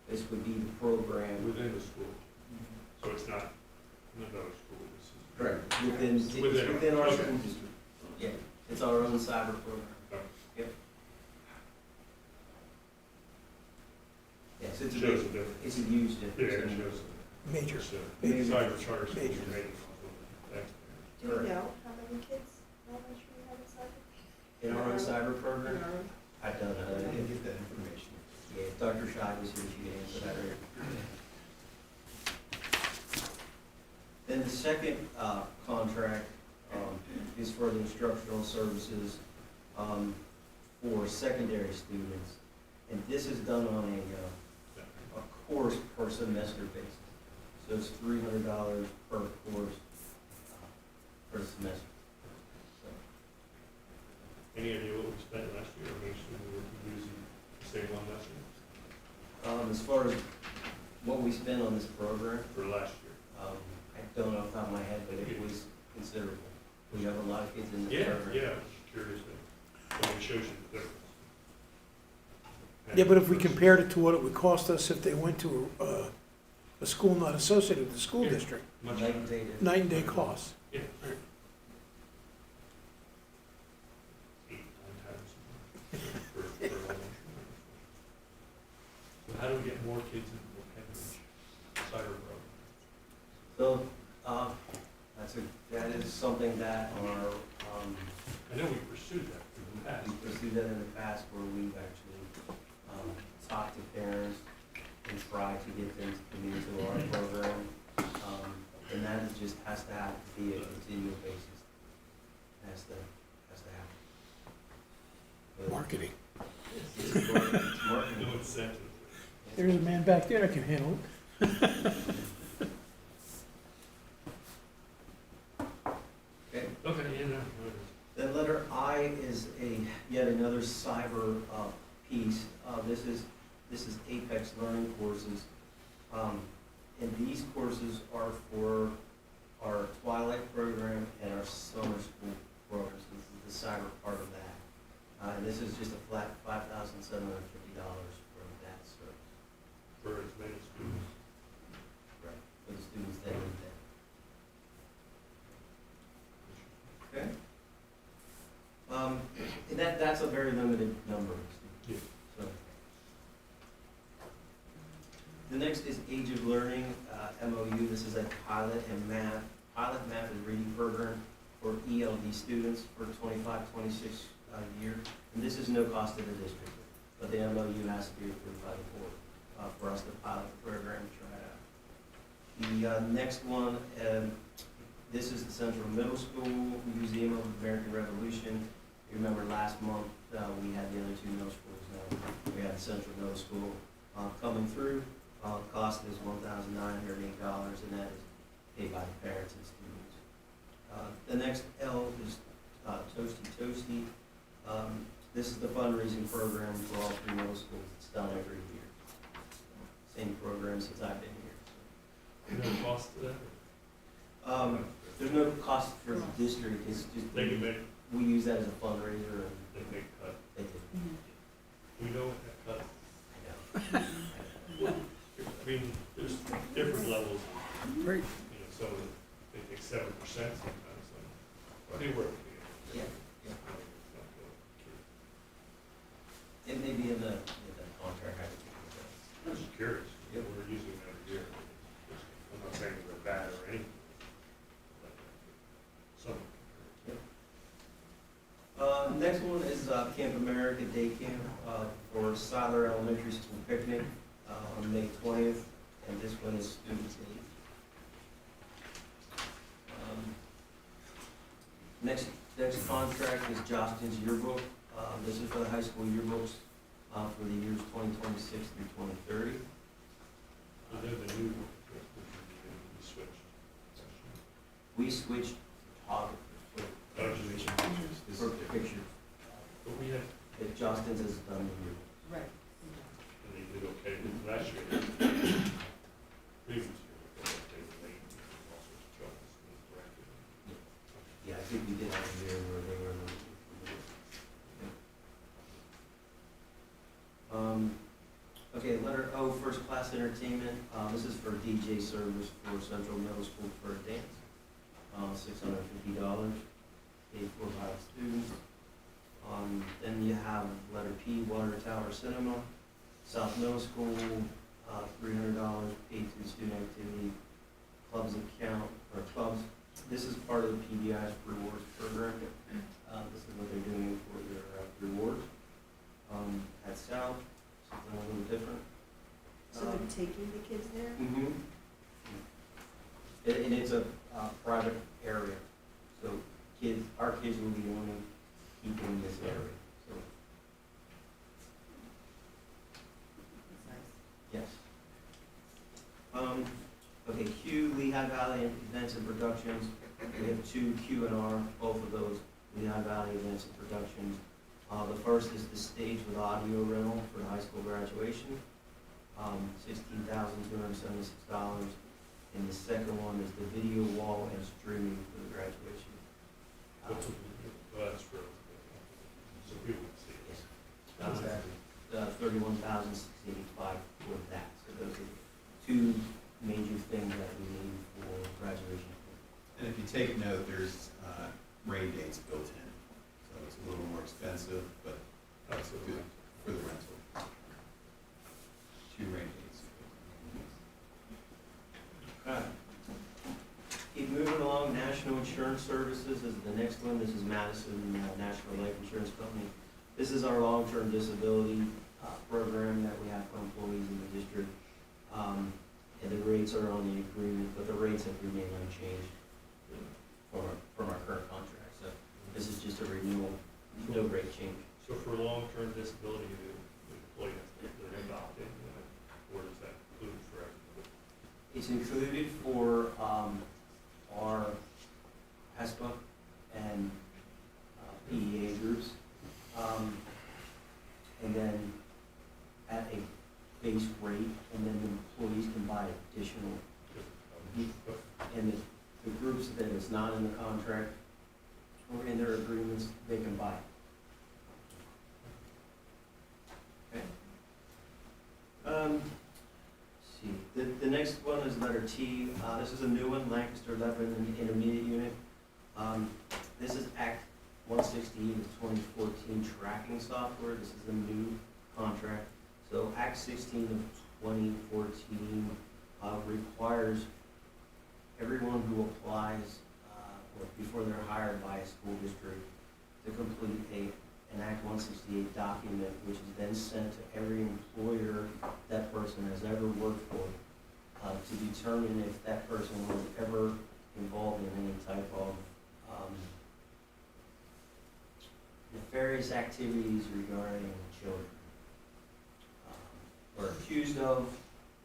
this would be the program. within the school. So it's not another school, this is. Correct. Within our Okay. school district. Yeah, it's our own cyber program. Okay. Yep. Yes, it's a Shows big, the difference. it's a huge Yeah, difference. it shows. Major. It's, Major. cyber charter schools Major. are making thanks. Do you know how many kids elementary have a cyber? In our own cyber program, I don't I know. didn't get that information. Yeah, if Dr. Scheid was here, she could answer that. Then the second contract is for the instructional services for secondary students. And this is done on a course per semester basis. So it's $300 per course per semester. So, Any idea what we spent last year? I mean, should we were using the same one last year as far as what we spent on this program, for last year? I don't know off the top of my head, but it was considerable. We have a lot of kids in the Yeah, program. yeah, I was just curious. It shows you the difference. Yeah, but if we compared it to what it would cost us if they went to a school not associated with the school Yeah. district, Much Night higher. and day. night and day costs. Yeah. Right. 8, 9 times for elementary. So how do we get more kids into the Pennridge cyber program? So, that is something that our, I know we pursued that in the past. we pursued that in the past where we've actually talked to parents and tried to get them to come into our program. And that is just has to have to be a continual basis. Has to happen. But Marketing. it's marketing. No incentive. There's a man back there that can handle it. Okay. Okay, yeah, no. Then letter I is yet another cyber piece. This is Apex Learning courses. And these courses are for our Twilight program and our summer school programs. This is the cyber part of that. And this is just a flat $5,750 for that service. For as many students. Right. For the students that need that. Okay? And that's a very limited number of students. Yeah. So. The next is Age of Learning, MOU. This is a pilot and math. Pilot math and reading program for ELD students for 25-26 year. And this is no cost to the district, but the MOU has to be approved by the board for us to pilot the program and try it out. The next one, this is the Central Middle School Museum of American Revolution. You remember last month we had the other two middle schools. Now we have the Central Middle School coming through. Cost is $1,908, and that is paid by the parents and students. The next L is Toasty Toasty. This is the fundraising program for all three middle schools. It's done every year. Same program since I've been here. No cost to that? There's no cost for the district. It's just They can make, we use that as a fundraiser, and they make cut. they did. We know what that cut. I know. I mean, there's different levels. Right. You know, some of them, they take 7% sometimes, but they work together. Yeah, yeah. It's not good. It may be in the contract. I think. I'm just curious. Yep. We're using it every year. I'm not saying they're bad or anything. But some. Next one is Camp America Day Camp for Siler Elementary School picnic on May 20th, and this one is students' aid. Next contract is Jostin's yearbook. This is for the high school yearbooks for the years 2026 through 2030. And then the new, we switched. We switched photographers for Graduation pictures. This for is different. pictures. But we had, If Jostin's has done the yearbook. Right. and they did okay last year. Previous year, they were late, all sorts of troubles, and corrected. Yeah, I think we did have a year where they were. Okay, letter O, first class entertainment. This is for DJ service for Central Middle School for a dance. $650, paid for by the students. Then you have letter P, Water Tower Cinema. South Middle School, $300 paid to the student activity clubs account, or clubs. This is part of the PBI's rewards program. This is what they're doing for their rewards. At South, something a little different. So they're taking the kids there? Mm-hmm. And it's a private area, so our kids will be the only people in this area, so, yes. Okay, Q, Lehigh Valley Events and Productions. We have two Q&R, both of those Lehigh Valley Events and Productions. The first is the stage with audio rental for the high school graduation, $16,276. And the second one is the video wall and streaming for the graduation. Well, that's for, so people can see it. Yes. $31,685 for that. So those are two major things that we need for graduation. And if you take note, there's rain dates built in, so it's a little more expensive, but That's a good for the rental. 2 rain dates. Keep moving along, National Insurance Services is the next one. This is Madison National Life Insurance Company. This is our long-term disability program that we have for employees in the district. And the rates are on the agreement, but the rates have remained unchanged from our current contract. So this is just a renewal, no rate change. So for long-term disability, the employee has to get adopted, or does that include for everyone? It's included for our HESPA and PEA groups. And then at a base rate, and then the employees can buy additional. And the groups sign the contract or in their agreements, they can buy it. Okay? Let's see, the next one is letter T. This is a new one, Lancaster Lebanon Intermediate Unit. This is Act 168 of 2014 tracking software. This is a new contract. So Act 16 of 2014 requires everyone who applies or before they're hired by a school district to complete an Act 168 document, which is then sent to every employer that person has ever worked for to determine if that person was ever involved in any type of nefarious activities regarding children, or accused of,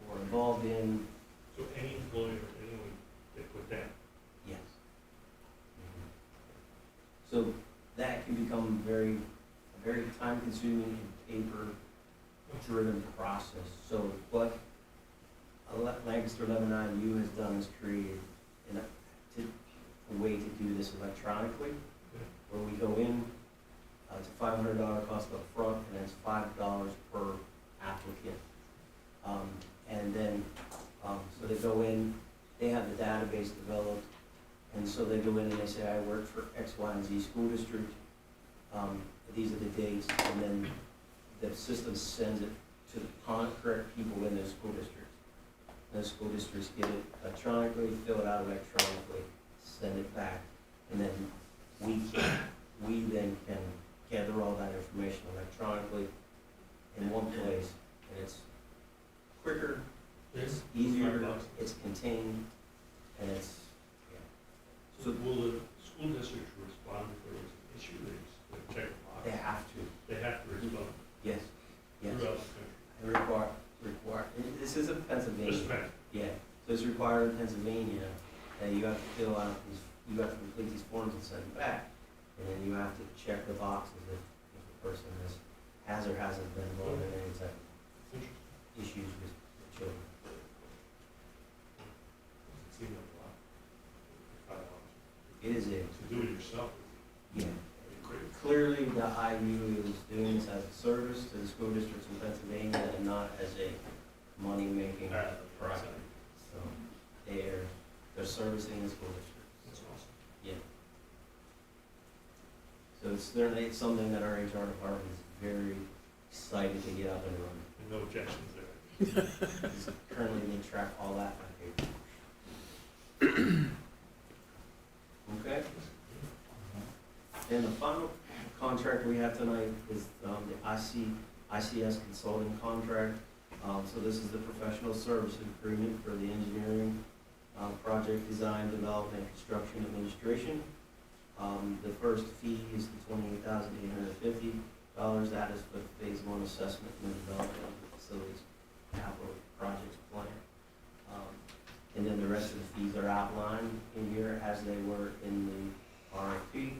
or involved in. So any employer, anyone they put down. Yes. So that can become a very time-consuming and paper-driven process. So what Lancaster Lebanon U has done is create a way to do this electronically, where we go in, it's a $500 cost up front, and it's $5 per applicant. And then, so they go in, they have the database developed, and so they go in and they say, I work for X, Y, and Z school district, these are the dates, and then the system sends it to the correct people in those school districts. Those school districts get it electronically, fill it out electronically, send it back, and then we then can gather all that information electronically in one place, and it's quicker, it's easier, it's contained, and it's, yeah. So will the school district respond if there was an issue, they check the box? They have to, They have to respond yes, yes. throughout the country. And require, and this is in Pennsylvania. Just a minute. Yeah, so it's required in Pennsylvania that you have to fill out these, you have to complete these forms and send them back. And then you have to check the boxes if the person has or hasn't been involved in any type of issues with children. It seems like a lot. $5. It is a, To do it yourself yeah, is great. clearly the IU is doing this as a service to the school districts in Pennsylvania and not as a money-making project. So they're servicing the school district. That's awesome. Yeah. So it's something that our HR department is very excited to get up and running. And no objections there. Currently, they track all that by paper. Okay? And the final contract we have tonight is the ICS consulting contract. So this is the professional service agreement for the engineering, project design, development, construction, administration. The first fee is the $28,850. That is for the phase one assessment and development of the facilities capital projects plan. And then the rest of the fees are outlined in here as they were in the RFP.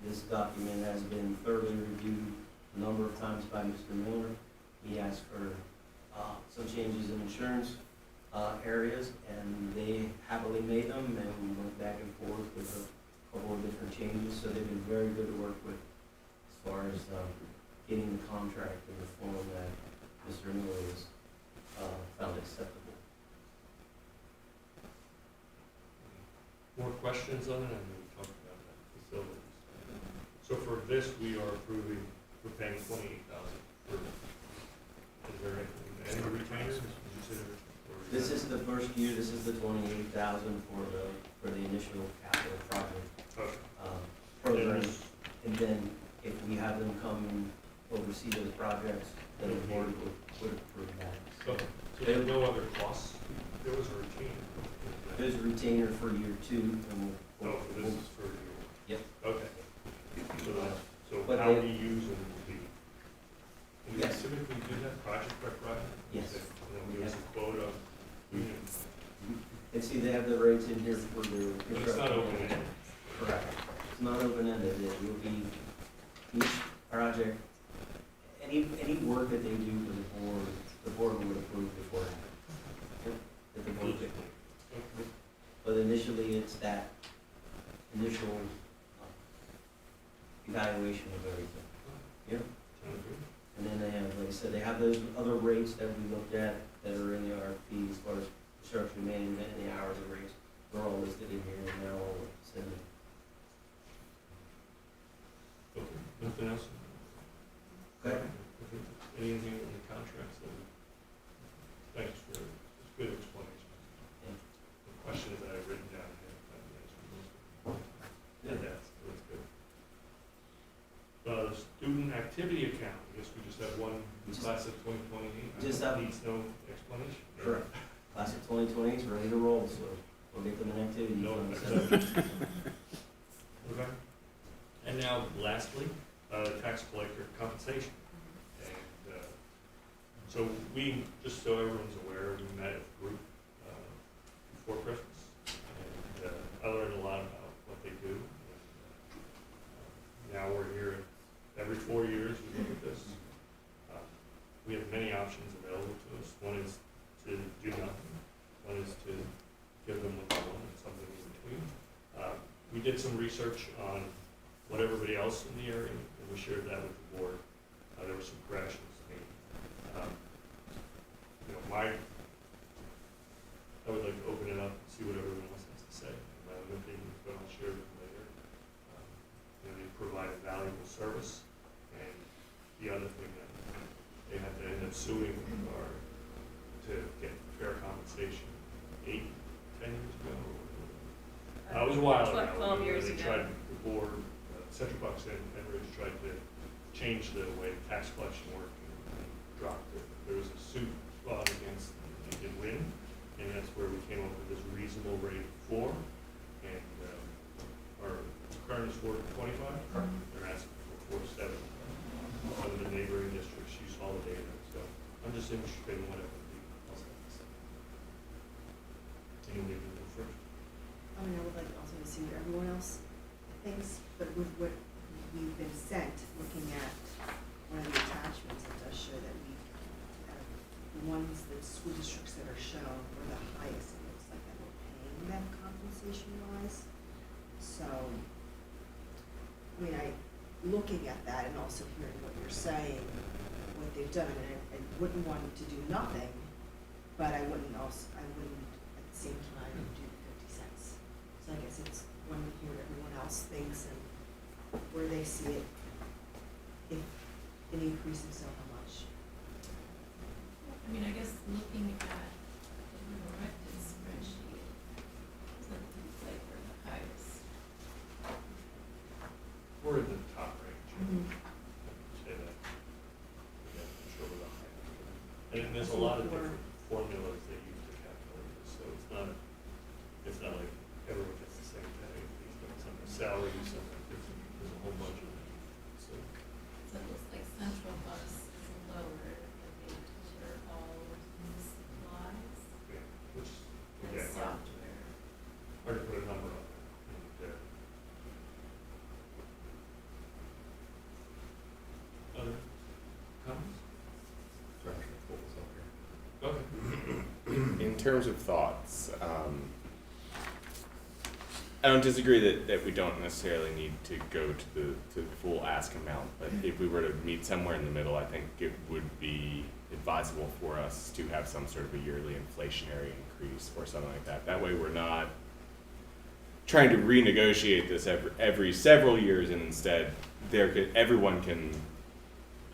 This document has been thoroughly reviewed a number of times by Mr. Miller. He asked for some changes in insurance areas, and they happily made them and went back and forth with a couple of different changes. So they've been very good to work with as far as getting the contract in the form that Mr. Miller has found acceptable. More questions on it? I know we talked about that, facilities. So for this, we are approving, we're paying $28,000 for, is there any retainers? Did you say there? This is the first year, this is the $28,000 for the initial capital project Okay. program. And then if we have them come and oversee those projects, then the board would approve that. So there's no other costs? There was a retainer. There's a retainer for year two, and Oh, this is for you? Yep. Okay. So But how they- we use them will be, we Yes. typically do that project by project? Yes. And then we use a quota. And see, they have the rates in here for the. It's not open-ended. Correct. It's not open-ended, it will be each project, any work that they do for the board would approve beforehand. That the board did. But initially, it's initial evaluation of everything. Yep. Sounds good. And then they have, like I said, they have those other rates that we looked at that are in the RFP as far as construction management and the hourly rates. They're all listed in here and now all send it. Okay, nothing else? Okay. Anything in the contracts that, thanks for, it's good explanation. Yeah. The questions that I've written down here, I've answered most of them. Yeah, that's good. Student activity account, I guess we just have one class of 2028. Just have- Needs no explanation. Correct. Class of 2020 is ready to roll, so we'll get them an activity No, fund. Okay. And now lastly, tax collector compensation. And, so we, just so everyone's aware, we met as a group, before Christmas. And, I learned a lot about what they do. And, now we're here, every 4 years we look at this. We have many options available to us. One is to do nothing. One is to give them what they want and something in between. We did some research on what everybody else in the area, and we shared that with the board. There were some corrections made. I would like to open it up and see what everyone else has to say. My own opinions, but I'll share them later. They provide a valuable service, and the other thing that they had to end up suing or to get fair compensation 8, 10 years ago. It was a while ago. 12 years They ago. tried, the board, Central Bucks and Pennridge tried to change the way tax collection worked and dropped it. There was a suit brought against, they did win, and that's where we came up with this reasonable rate of 4. And our current is 4.25. They're asking for 4.7. One of the neighboring districts, you saw the data, so I'm just interested in what everybody else has to say. Anyone can go first? I mean, I would like also to see what everyone else thinks, but with what we've been sent, looking at one of the attachments, it does show that we, the ones, the school districts that are shown were the highest, it looks like that we're paying them compensation wise. So, I mean, looking at that and also hearing what you're saying, what they've done, I mean, I wouldn't want to do nothing, but I wouldn't at the same time do 50 cents. So I guess it's one to hear what everyone else thinks and where they see it, if an increase, if so, how much. I mean, I guess looking at the corrected spreadsheet, doesn't look like we're the highest. We're in the top range. Say that. Yeah, I'm sure we're the highest. And there's a lot of different formulas they use to calculate this, so it's not like everyone gets the same pay. Some are salary, some are different, there's a whole bunch of them. So, So it looks like central bus is lower, but they are all in supplies yeah, which, and again, software. hard to put a number on it. And, other comments? Sorry, I'm trying to pull this up here. Go ahead. In terms of thoughts, I don't disagree that we don't necessarily need to go to the full ask amount, but if we were to meet somewhere in the middle, I think it would be advisable for us to have some sort of a yearly inflationary increase or something like that. That way we're not trying to renegotiate this every several years, and instead everyone can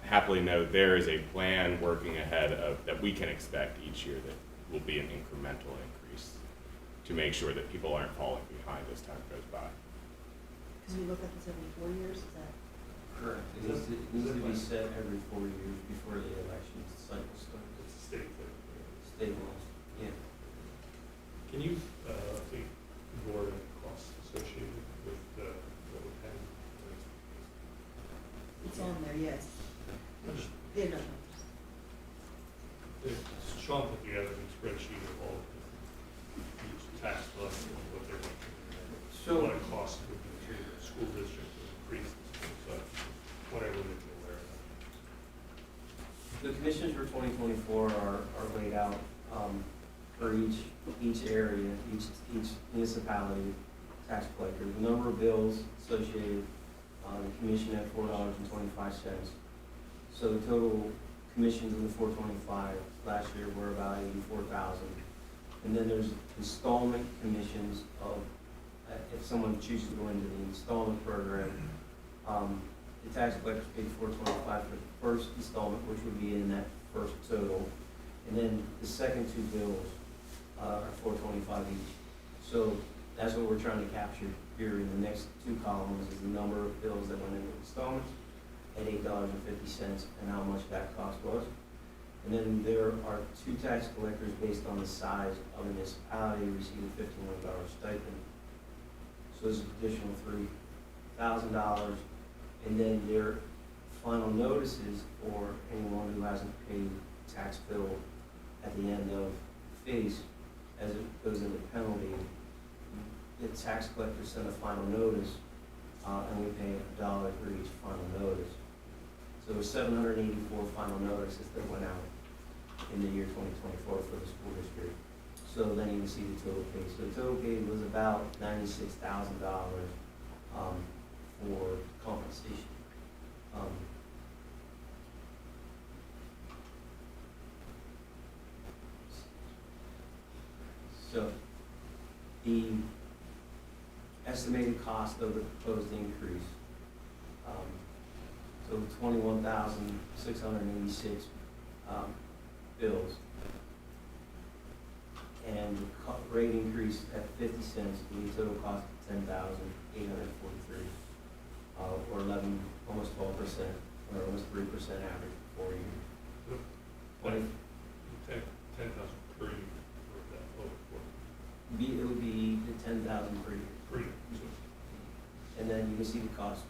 happily know there is a plan working ahead of that we can expect each year that will be an incremental increase to make sure that people aren't falling behind as time goes by. Because we look at this every 4 years, is that? Correct. It needs to be set every 4 years before the election cycle starts. It's a state thing. State laws, yeah. Can you, think more of the costs associated with, what we're paying? It's on there, yes. I'm just, Yeah, no. Sean put together a spreadsheet of all the each tax collector and what they're making. So- What it costs would be to the school district to increase this, so whatever they can aware of. The commissions for 2024 are laid out for each area, each municipality, tax collector. The number of bills associated, the commission at $4.25. So the total commissions in the 425 last year were about 84,000. And then there's installment commissions of, if someone chooses to go into the installment program, the tax collectors paid $425 for the first installment, which would be in that first total. And then the second two bills are $425 each. So that's what we're trying to capture here in the next two columns, is the number of bills that went into installments at $8.50 and how much that cost was. And then there are two tax collectors based on the size of the municipality receiving $1,500 stipend. So there's an additional $3,000. And then their final notices for anyone who hasn't paid tax bill at the end of phase, as it goes into penalty, the tax collector sent a final notice, and we pay $1 for each final notice. So there's 784 final notices that went out in the year 2024 for the school district. So then you can see the total paid. So the total paid was about $96,000 for compensation. So the estimated cost of the proposed increase, so 21,686 bills, and the rate increase at 50 cents, the total cost of 10,843, or 11, almost 12%, or almost 3% average for 4 years. 10,000 per year for that over It would be the 10,000 per year. per year. And then you can see the cost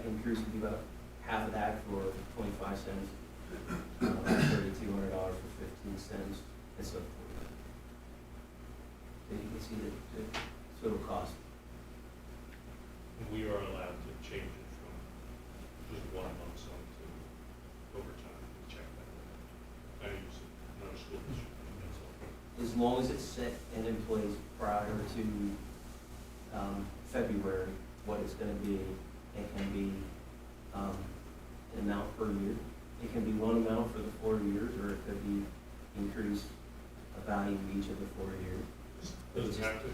increase would be about half of that for 25 cents, $3,200 for 15 cents, and so forth. So you can see the total cost. And we are allowed to change it from just one lump sum to overtime. We check that. I use another school district, that's all. As long as it's set and in place prior to February, what it's gonna be, it can be an amount per year. It can be one amount for the 4 years, or it could be increased a value each of the 4 years. Does it have to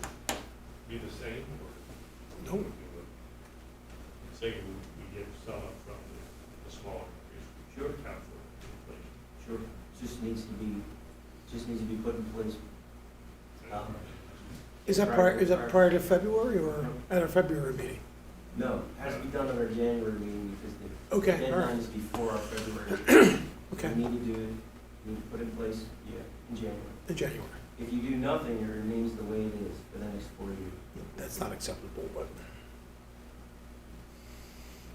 be the same, or? No. Say we get some up from the smaller increase, we should account for inflation. Sure. Just needs to be put in place. Is that prior to February or at our February meeting? No, it has to be done at our January meeting because the Okay, all deadline right. is before our February. Okay, We need to do it, we need to put it in place, in January. in January. If you do nothing, it remains the way it is for the next 4 years. That's not acceptable, but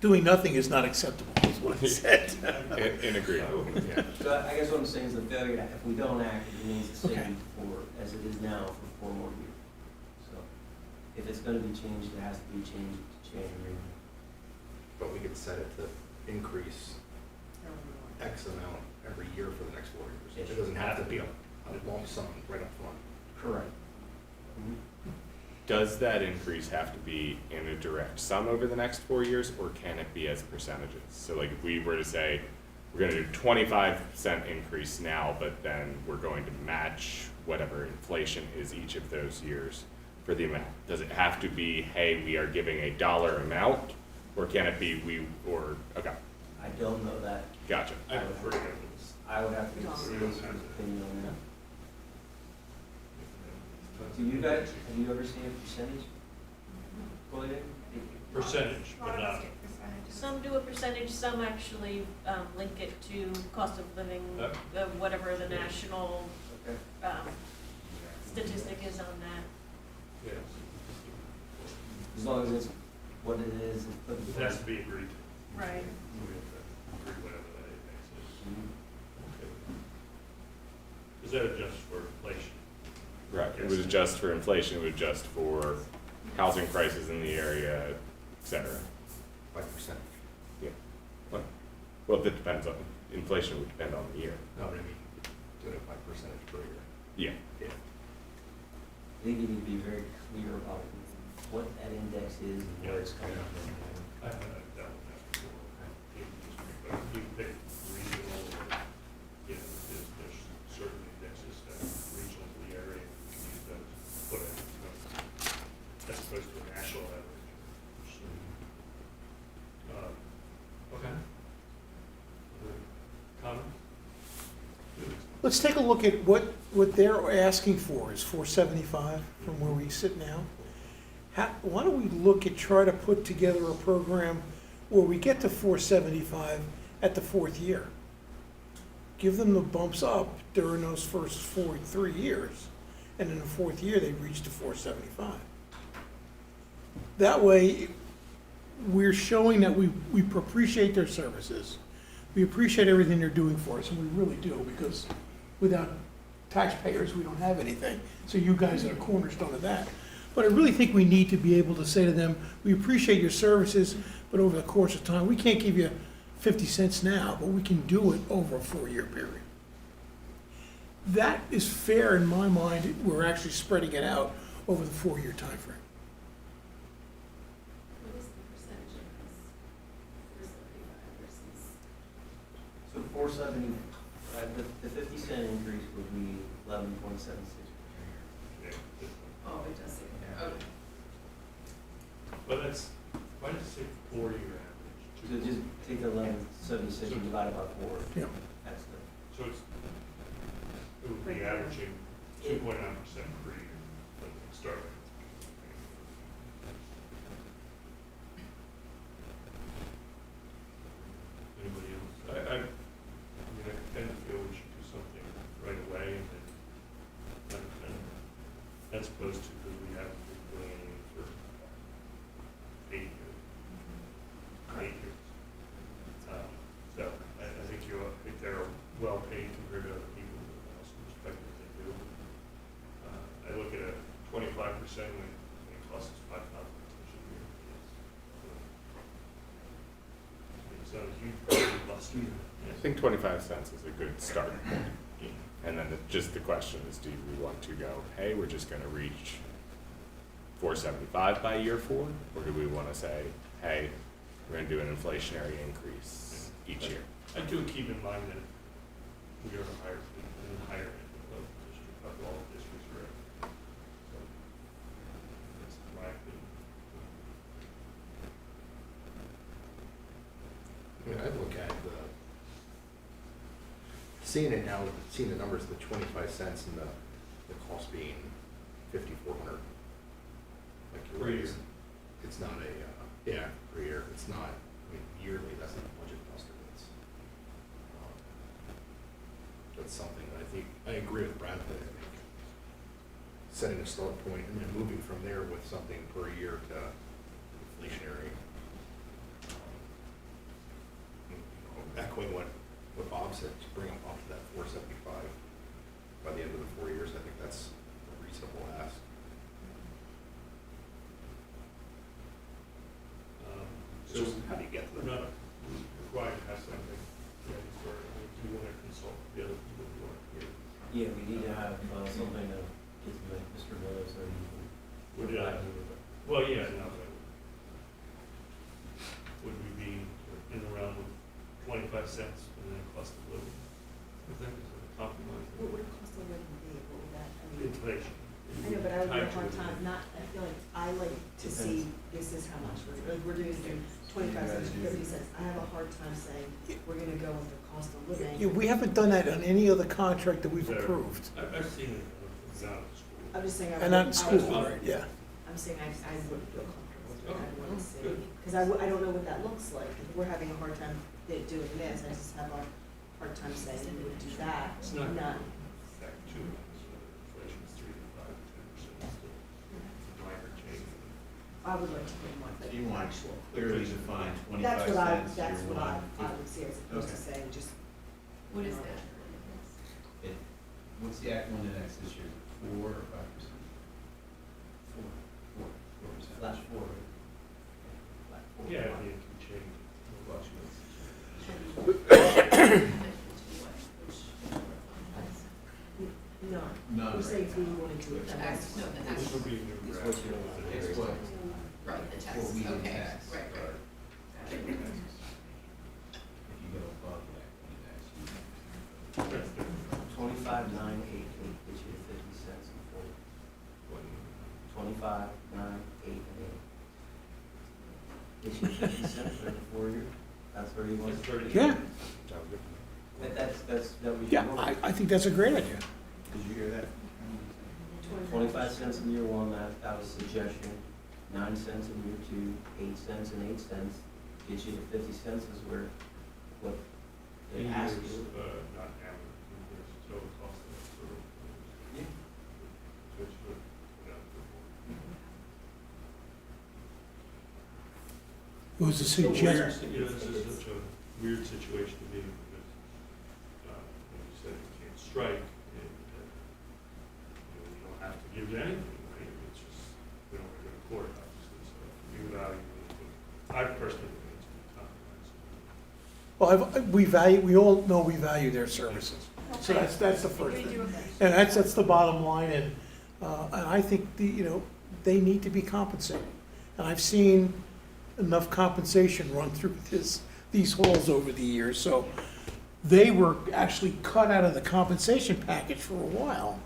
doing nothing is not acceptable, is what I said. In agreement, yeah. So I guess what I'm saying is the failure, if we don't act, it remains the Okay. same as it is now for 4 more years. So if it's gonna be changed, it has to be changed to January. But we could set it to increase X amount every year for the next 4 years. Yes. It doesn't have to be a lump sum right up front. Correct. Does that increase have to be in a direct sum over the next 4 years, or can it be as percentages? So like if we were to say, we're gonna do 25% increase now, but then we're going to match whatever inflation is each of those years for the amount. Does it have to be, hey, we are giving a dollar amount, or can it be okay, I don't know that. gotcha. I prefer to have this. I would have to get the solicitor's opinion on that. Do you guys, have you ever seen a percentage put in? Percentage, but not, Some do a percentage, some actually link it to cost of living, whatever the national Okay. statistic is on that. yes. As long as it's what it is, it's put in It has place. to be agreed to. Right. We have to agree whatever that is. Mhm. Okay. Is that adjust for inflation? Right, it was adjust for inflation, it would adjust for housing prices in the area, et cetera. 5%. Yeah. Well, that depends on, inflation would depend on the year. No, but I mean, do it by percentage per year. Yeah. Yeah. I think you need to be very clear about what that index is and where it's coming from. I haven't dealt with that before. But you pick regional, or, you know, there's certain indexes that are regional to the area, and you can use those to put it, you know, as opposed to a national average. So, okay. Other comments? Let's take a look at what they're asking for is 475 from where we sit now. Why don't we look at, try to put together a program where we get to 475 at the 4th year? Give them the bumps up during those first 3 years, and in the 4th year, they reach to 475. That way, we're showing that we appreciate their services. We appreciate everything they're doing for us, and we really do, because without taxpayers, we don't have anything. So you guys are the cornerstone of that. But I really think we need to be able to say to them, we appreciate your services, but over the course of time, we can't give you 50 cents now, but we can do it over a 4-year period. That is fair in my mind. We're actually spreading it out over the 4-year time frame. What is the percentage increase for 75 versus? So 470, the 50-cent increase would be 11.76. Yeah. Oh, it does say there, okay. But that's, why does it say 4-year average? So just take the 11.76 and divide it by 4. Yeah. That's the, So it's, it would be averaging 2.9% per year, but start. Anybody else? I mean, I tend to feel we should do something right away and then, as opposed to, because we haven't been doing anything for 8 years. 8 years. So I think I think they're well paid compared to other people who also respect what they do. I look at a 25% when it costs us $5,000 a year. It's not a huge plus. I think 25 cents is a good starting point. And then just the question is, do we want to go, hey, we're just gonna reach 475 by year 4? Or do we wanna say, hey, we're gonna do an inflationary increase each year? I do keep in mind that we are in the higher end of the district, of all the districts we're in. So that's my opinion. I mean, I look at seeing it now, seeing the numbers, the 25 cents and the cost being 5,400. Like you're Per right, year. it's not a, yeah, per year, it's not, I mean, yearly, that's not a budget buster, that's something that I think, I agree with Brad, that I think setting a start point and then moving from there with something per year to inflationary. Echoing what Bob said, to bring them up to that 475 by the end of the 4 years, I think that's a reasonable ask. So How do you get to we're that? not required to have something ready for it. Do you want to consult the other people who are here? yeah, we need to have something to get to Mr. Miller so he can Would, provide you with it. Well, yeah, no, but would we be in the realm of 25 cents and then cost of living? I think it's a compromise. What would it cost a living be? What would that, I mean? Inflation. I know, but I would have a hard Tied to time, it. not, I feel like, I like to see, this is how much we're doing 25 cents, 50 cents. I have a hard time saying, we're gonna go with the cost of living. Yeah, we haven't done that on any other contract that we've Fair. approved. I've seen it down at school. I'm just saying. I And not in would- school, I would- right, yeah. I'm saying I wouldn't feel comfortable with it. I Oh, want to see, good. because I don't know what that looks like. If we're having a hard time doing this, I just have a hard time saying we would do that. It's not. Not, Fact two, inflation is 3 to 5 to 10%, still a minor change. I would like to put more, but Do you want actual. clearly defined 25 That's cents? what that's year what I one? would see as opposed to Okay. saying just. What is that? It- What's the act one index this year? 4 or 5%? 4%. Flash forward. Flash forward. Yeah, I mean, it can change. Fluctuates. No, None we're saying right if we now. want to do it. The act, no, the This act. would be a new It's graph. what you don't want. It's what, tax. Right. If you go above that, you That's different. 25,988 gets you to 50 cents and 40. 25,988 gets you 50 cents every 4 years. That's where you want It's it. 30. Yeah, That we should yeah, roll. I think that's a great idea. Did you hear that? 25 cents in year one, that was suggestion. 9 cents in year two, 8 cents and 8 cents gets you to 50 cents is where, what they In ask years, you. not average, in years, total cost of that sort of. Yeah. Which would, you know, It was a it's so weird, suggestion. you know, this is such a weird situation to be in because, when you said you can't strike, and, you don't have to give anything, right? It's just, we don't go to court, obviously, so you value, I personally think it's a compromise. Well, we all know we value their services. So that's the first thing. And that's the bottom line, and I think they need to be compensated. And I've seen enough compensation run through these halls over the years, so they were actually cut out of the compensation package for a while.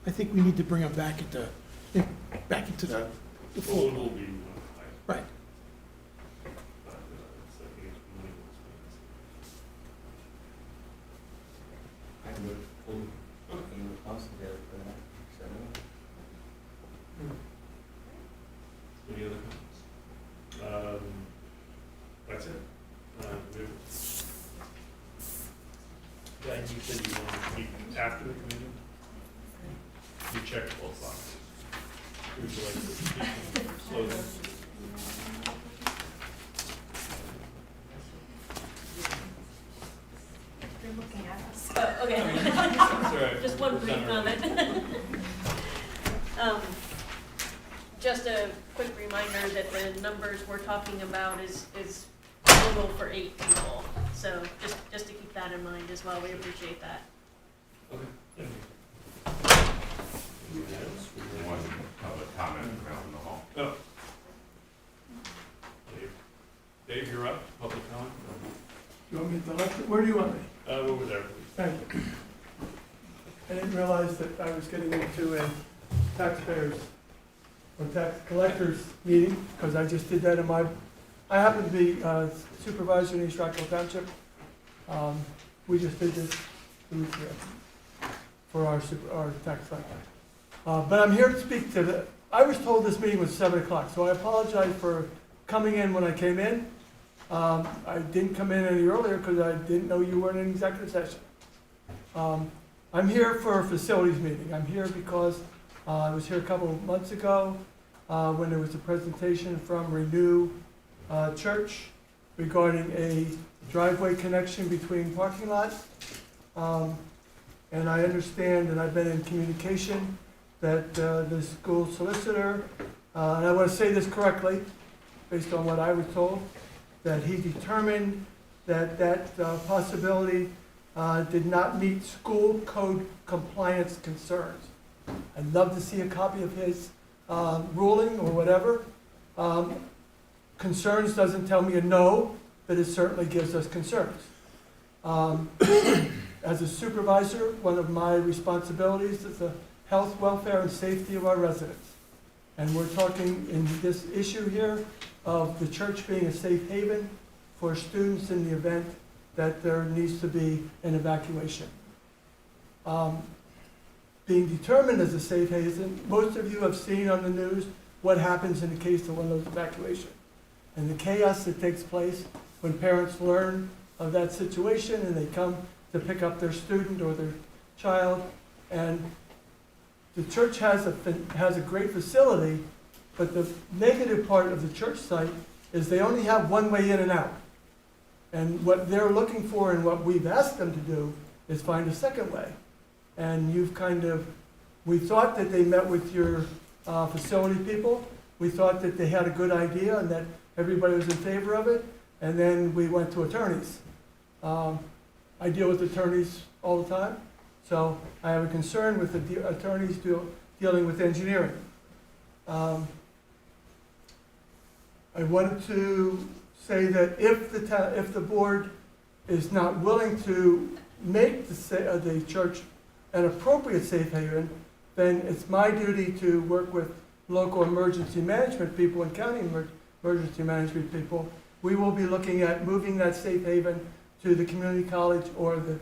I think we need to bring them back into the Well, full. it will be one of the highest, Right. but, it's, I think it's money well spent. I can go full, in the cost together for that. So, Any other comments? That's it. Yeah, and you said you wanted to meet after the committee? You checked both boxes. Would you like to slow down? You're looking at us. Oh, okay. That's all right. Just one We're brief done already. comment. Just a quick reminder that the numbers we're talking about is total for 8 people. So just to keep that in mind as well, we appreciate that. Okay. Thank you. Anyone else? One public comment out in the hall. Oh. Dave, you're up, public comment? You want me to lecture? Where do you want me? Over there, please. Thank you. I didn't realize that I was getting into a taxpayers or tax collectors meeting, because I just did that in I happen to be supervisor in East Rockville Township. We just did this 2 weeks ago for our tax collector. But I'm here to speak to I was told this meeting was 7 o'clock, so I apologize for coming in when I came in. I didn't come in any earlier because I didn't know you were in an executive session. I'm here for a facilities meeting. I'm here because I was here a couple of months ago when there was a presentation from Renew Church regarding a driveway connection between parking lots. And I understand, and I've been in communication, that the school solicitor, and I want to say this correctly, based on what I was told, that he determined that possibility did not meet school code compliance concerns. I'd love to see a copy of his ruling or whatever. Concerns doesn't tell me a no, but it certainly gives us concerns. As a supervisor, one of my responsibilities is the health, welfare, and safety of our residents. And we're talking in this issue here of the church being a safe haven for students in the event that there needs to be an evacuation. Being determined as a safe haven, most of you have seen on the news what happens in the case of one of those evacuations. And the chaos that takes place when parents learn of that situation and they come to pick up their student or their child. And the church has a great facility, but the negative part of the church site is they only have one way in and out. And what they're looking for and what we've asked them to do is find a second way. And we thought that they met with your facility people. We thought that they had a good idea and that everybody was in favor of it. And then we went to attorneys. I deal with attorneys all the time. So I have a concern with the attorneys dealing with engineering. I wanted to say that if if the board is not willing to make the church an appropriate safe haven, then it's my duty to work with local emergency management people and county emergency management people. We will be looking at moving that safe haven to the community college or the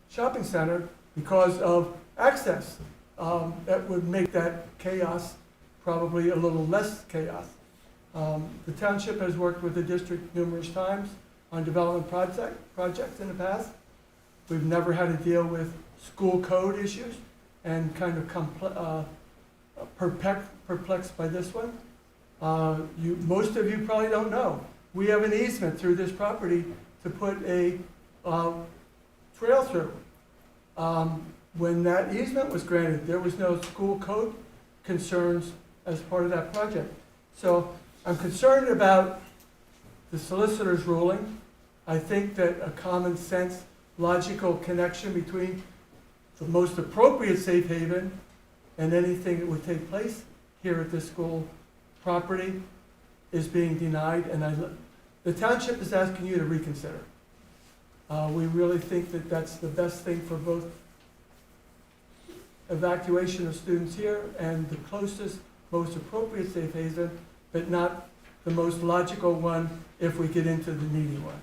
shopping center because of access. That would make that chaos probably a little less chaos. The township has worked with the district numerous times on development projects in the past. We've never had to deal with school code issues and kind of perplexed by this one. Most of you probably don't know. We have an easement through this property to put a trail through. When that easement was granted, there was no school code concerns as part of that project. So I'm concerned about the solicitor's ruling. I think that a common sense, logical connection between the most appropriate safe haven and anything that would take place here at this school property is being denied, and the township is asking you to reconsider. We really think that that's the best thing for both evacuation of students here and the closest, most appropriate safe haven, but not the most logical one if we get into the needy one.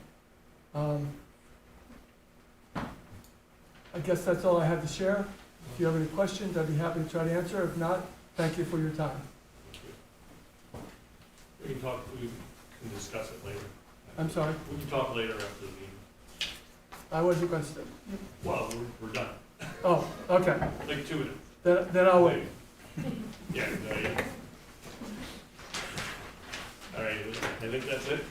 I guess that's all I have to share. If you have any questions, I'd be happy to try to answer. If not, thank you for your time. We can discuss it later. I'm sorry, We can talk later after the meeting. I wasn't going to. Well, we're done. Oh, okay. Like 2 minutes. Then I'll wait. Yeah, no, yeah. All right, I think that's it.